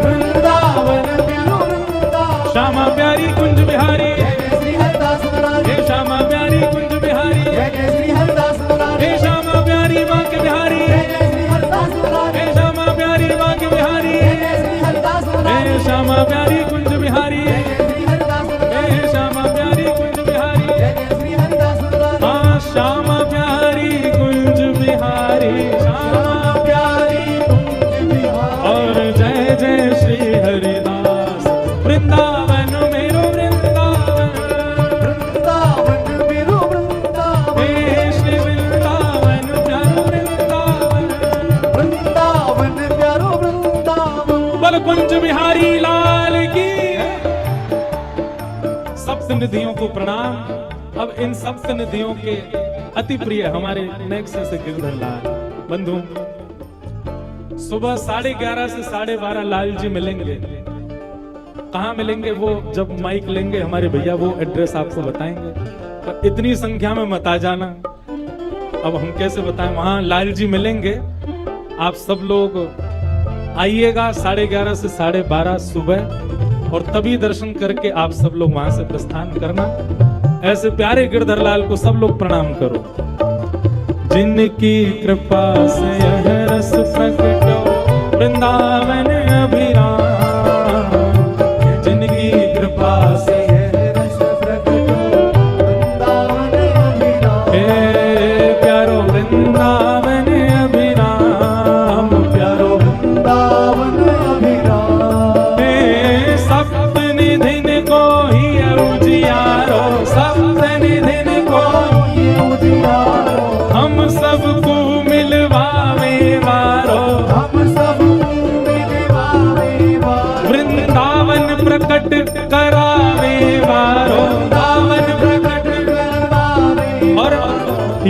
वृंदावन प्यारो वृंदावन। श्यामा प्यारी कुंज बिहारी, जय जय श्री हरिदास मुरारी। हे श्यामा प्यारी कुंज बिहारी, जय जय श्री हरिदास मुरारी। हे श्यामा प्यारी बांके बिहारी, जय जय श्री हरिदास मुरारी। हे श्यामा प्यारी बांके बिहारी, जय जय श्री हरिदास मुरारी। हे श्यामा प्यारी कुंज बिहारी, जय जय श्री हरिदास मुरारी। हे श्यामा प्यारी कुंज बिहारी, जय जय श्री हरिदास मुरारी। हाँ श्यामा प्यारी कुंज बिहारी, श्यामा प्यारी कुंज बिहारी। और जय जय श्री हरिदास वृंदावन मेरो वृंदावन, वृंदावन मेरो वृंदावन। हे श्री वृंदावन प्यारो वृंदावन, वृंदावन प्यारो वृंदावन। बल कुंज बिहारी लाल की। सप्त निधियों को प्रणाम। अब इन सप्त निधियों के अति प्रिय हमारे नेक्स्ट से गिरधर लाल बंधु सुबह 11:30 से 12:30 लाल जी मिलेंगे। कहाँ मिलेंगे वो जब माइक लेंगे हमारे भैया वो एड्रेस आपको बताएंगे, पर इतनी संख्या में मत आ जाना। अब हम कैसे बताएं, वहां लाल जी मिलेंगे। आप सब लोग आइएगा 11:30 से 12:30 सुबह, और तभी दर्शन करके आप सब लोग वहां से प्रस्थान करना। ऐसे प्यारे गिरधर लाल को सब लोग प्रणाम करो। जिनकी कृपा से यह रस प्रकटो वृंदावन अभिराम, जिनकी कृपा से यह रस प्रकटो वृंदावन अभिराम। हे प्यारो वृंदावन अभिराम, प्यारो वृंदावन अभिराम। हे सप्त निधिन को ही उजियारो, सप्त निधिन को ये उजियारो। हम सबको मिलवावे वारो, हम सब मिलवावे वारो। वृंदावन प्रकट करावे वारो, वृंदावन प्रकट करवावे और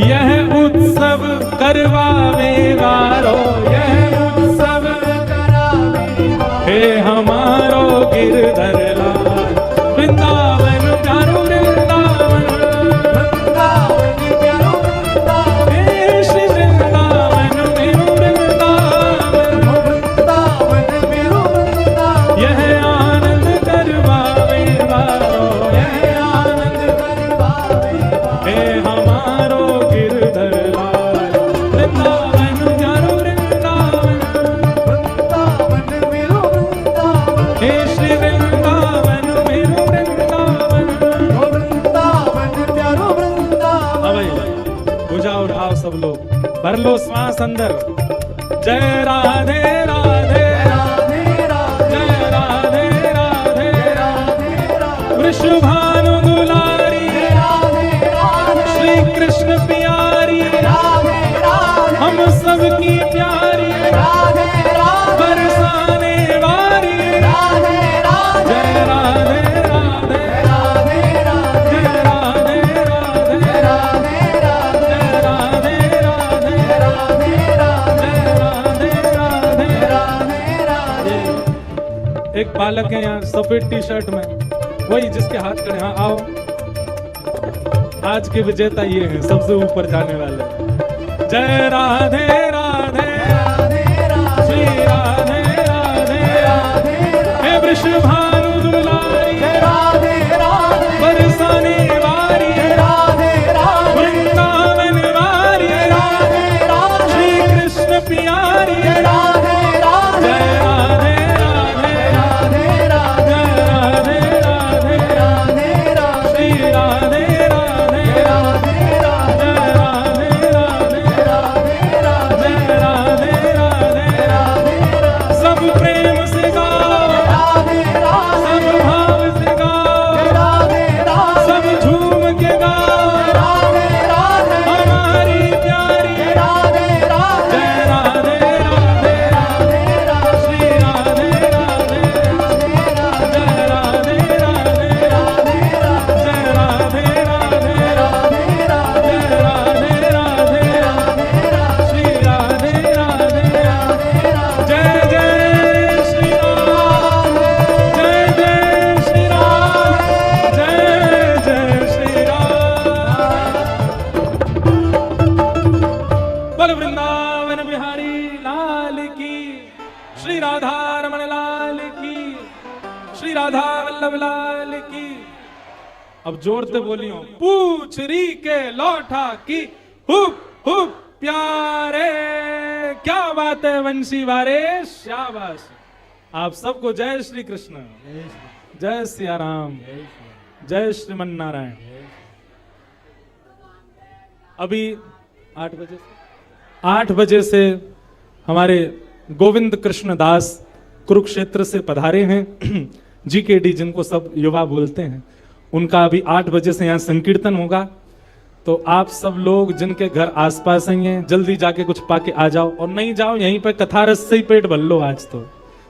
यह उत्सव करवावे वारो, यह उत्सव करावे वारो। हे हमारो गिरधर लाल वृंदावन प्यारो वृंदावन, वृंदावन प्यारो वृंदावन। हे श्री वृंदावन मेरो वृंदावन, वृंदावन मेरो वृंदावन। यह आनंद करवावे वारो, यह आनंद करवावे वारो। हे हमारो गिरधर लाल वृंदावन प्यारो वृंदावन, वृंदावन मेरो वृंदावन। हे श्री वृंदावन मेरो वृंदावन। वृंदावन प्यारो वृंदावन। हाँ भाई पूजा उठाओ सब लोग, भर लो श्वास अंदर। जय राधे राधे, राधे राधे जय राधे राधे, राधे राधे। वृषभानु दुलारी राधे राधे श्री कृष्ण प्यारी, राधे राधे हम सबकी प्यारी राधे राधे बरसाने वारी। राधे राधे जय राधे राधे, राधे राधे जय राधे राधे, राधे राधे जय राधे राधे, राधे राधे जय राधे राधे। राधे राधे। एक बालक है यहाँ सफेद टी शर्ट में, वही जिसके हाथ खड़े, हाँ आओ। आज के विजेता ये हैं, सबसे ऊपर जाने वाले। जय राधे राधे, राधे राधे श्री राधे राधे, राधे हे वृषभानु दुलारी राधे राधे बरसाने वारी, राधे राधे वृंदावन वारी, राधे राधे श्री कृष्ण प्यारी। राधे राधे जय राधे राधे, राधे राधे जय राधे राधे, राधे राधे श्री राधे राधे, राधे राधे जय राधे राधे, राधे राधे श्री राधा वल्लभ लाल की। अब जोर से बोलियो, पूछ री के लौटा की हुप हुप प्यारे, क्या बात है वंशी वारे, शाबाश। आप सबको जय श्री कृष्ण, जय सिया राम, जय श्रीमन नारायण। अभी 8 बजे से हमारे गोविंद कृष्ण दास कुरुक्षेत्र से पधारे हैं, जीकेडी जिनको सब युवा बोलते हैं, उनका अभी 8 बजे से यहाँ संकीर्तन होगा। तो आप सब लोग जिनके घर आसपास हैं जल्दी जाके कुछ पाके आ जाओ, और नहीं जाओ यहीं पर कथा रस से ही पेट भर लो, आज तो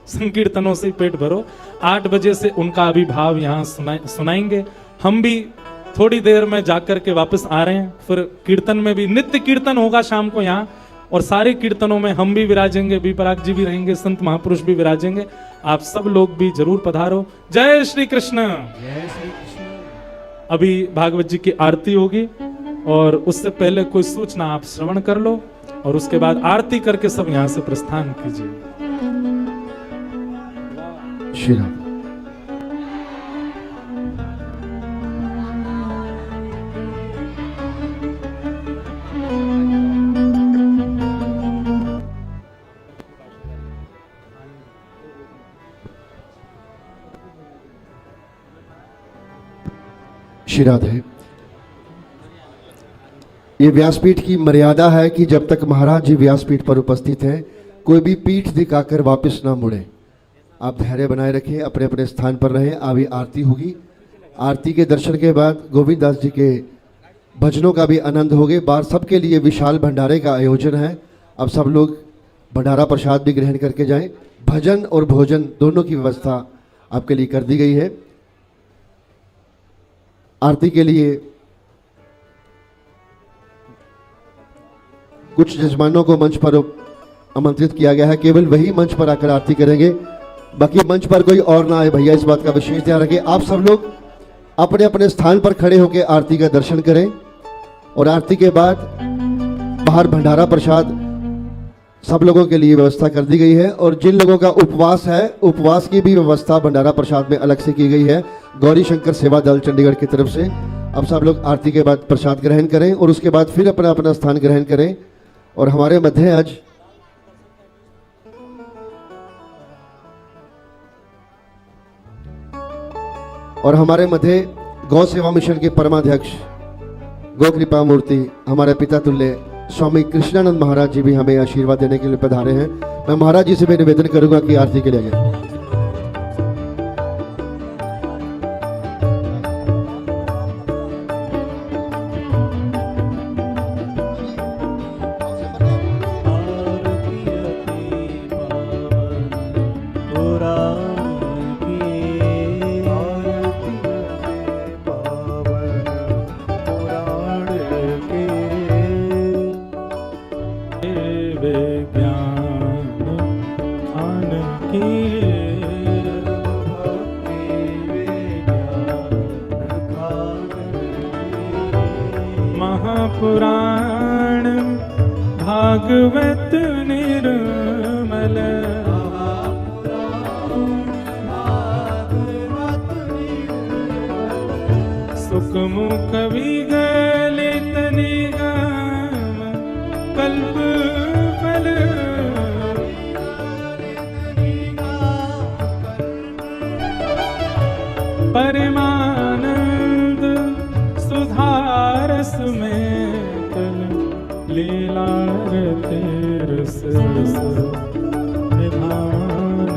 संकीर्तनों से ही पेट भरो। 8 बजे से उनका अभी भाव यहाँ सुनाएंगे। हम भी थोड़ी देर में जाकर के वापस आ रहे हैं, फिर कीर्तन में भी नित्य कीर्तन होगा शाम को यहाँ, और सारे कीर्तनों में हम भी विराजेंगे, विपराग जी भी रहेंगे, संत महापुरुष भी विराजेंगे। आप सब लोग भी जरूर पधारो। जय श्री कृष्ण। अभी भागवत जी की आरती होगी, और उससे पहले कोई सूचना आप श्रवण कर लो, और उसके बाद आरती करके सब यहाँ से प्रस्थान कीजिए। श्री राम। श्री राधे। ये व्यासपीठ की मर्यादा है कि जब तक महाराज जी व्यासपीठ पर उपस्थित हैं, कोई भी पीठ दिखाकर वापस ना मुड़े। आप धैर्य बनाए रखें, अपने अपने स्थान पर रहें। अभी आरती होगी, आरती के दर्शन के बाद गोविंद दास जी के भजनों का भी आनंद होगे। बार सबके लिए विशाल भंडारे का आयोजन है। अब सब लोग भंडारा प्रसाद भी ग्रहण करके जाएं। भजन और भोजन दोनों की व्यवस्था आपके लिए कर दी गई है। आरती के लिए कुछ जजमानों को मंच पर आमंत्रित किया गया है, केवल वही मंच पर आकर आरती करेंगे, बाकी मंच पर कोई और ना आए भैया, इस बात का विशेष ध्यान रखें। आप सब लोग अपने अपने स्थान पर खड़े होकर आरती का दर्शन करें, और आरती के बाद बाहर भंडारा प्रसाद सब लोगों के लिए व्यवस्था कर दी गई है। और जिन लोगों का उपवास है, उपवास की भी व्यवस्था भंडारा प्रसाद में अलग से की गई है, गौरी शंकर सेवा दल चंडीगढ़ की तरफ से। अब सब लोग आरती के बाद प्रसाद ग्रहण करें, और उसके बाद फिर अपना अपना स्थान ग्रहण करें। और हमारे मध्य आज गौ सेवा मिशन के परमाध्यक्ष गौ कृपा मूर्ति हमारे पिता तुल्य स्वामी कृष्णानंद महाराज जी भी हमें आशीर्वाद देने के लिए पधारे हैं। मैं महाराज जी से भी निवेदन करूंगा कि आरती के लिए आगे। महापुराण भागवत निर्मल, सुखमुख विगलित निगम कल्प फल, परमानंद सुधारस में तल लीला रस निधान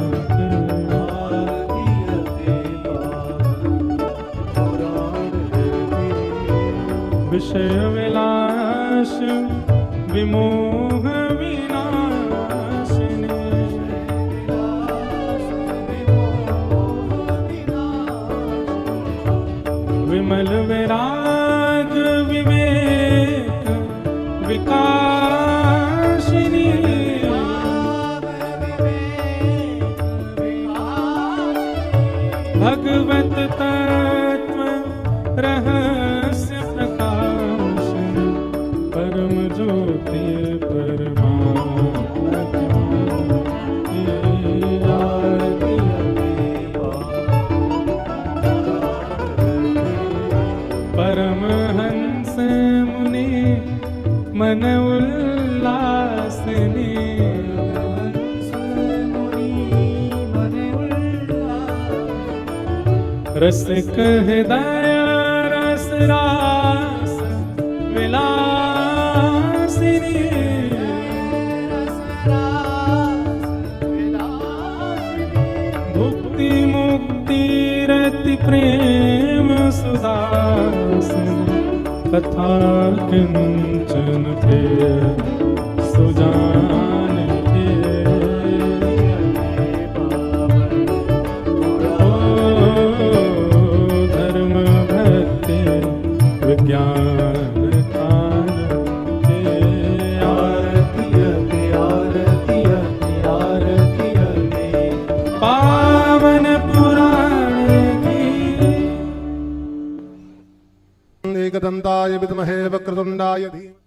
विषय विलास विमोह विनाशिनी, विमल विराग विवेक विकासिनी, भगवत तत्व रहस्य प्रकाश, परम ज्योति परमात्मा रस कहदय रस रास विलासिनी भुक्ति मुक्ति रति प्रेम सुदासन कथा किंचन प्रिय सुजान के धर्म भक्ति विज्ञान कान के आरती आरती आरती पावन पुराण की एकदन्ताय विद्महे वक्रतुण्डाय धीमहि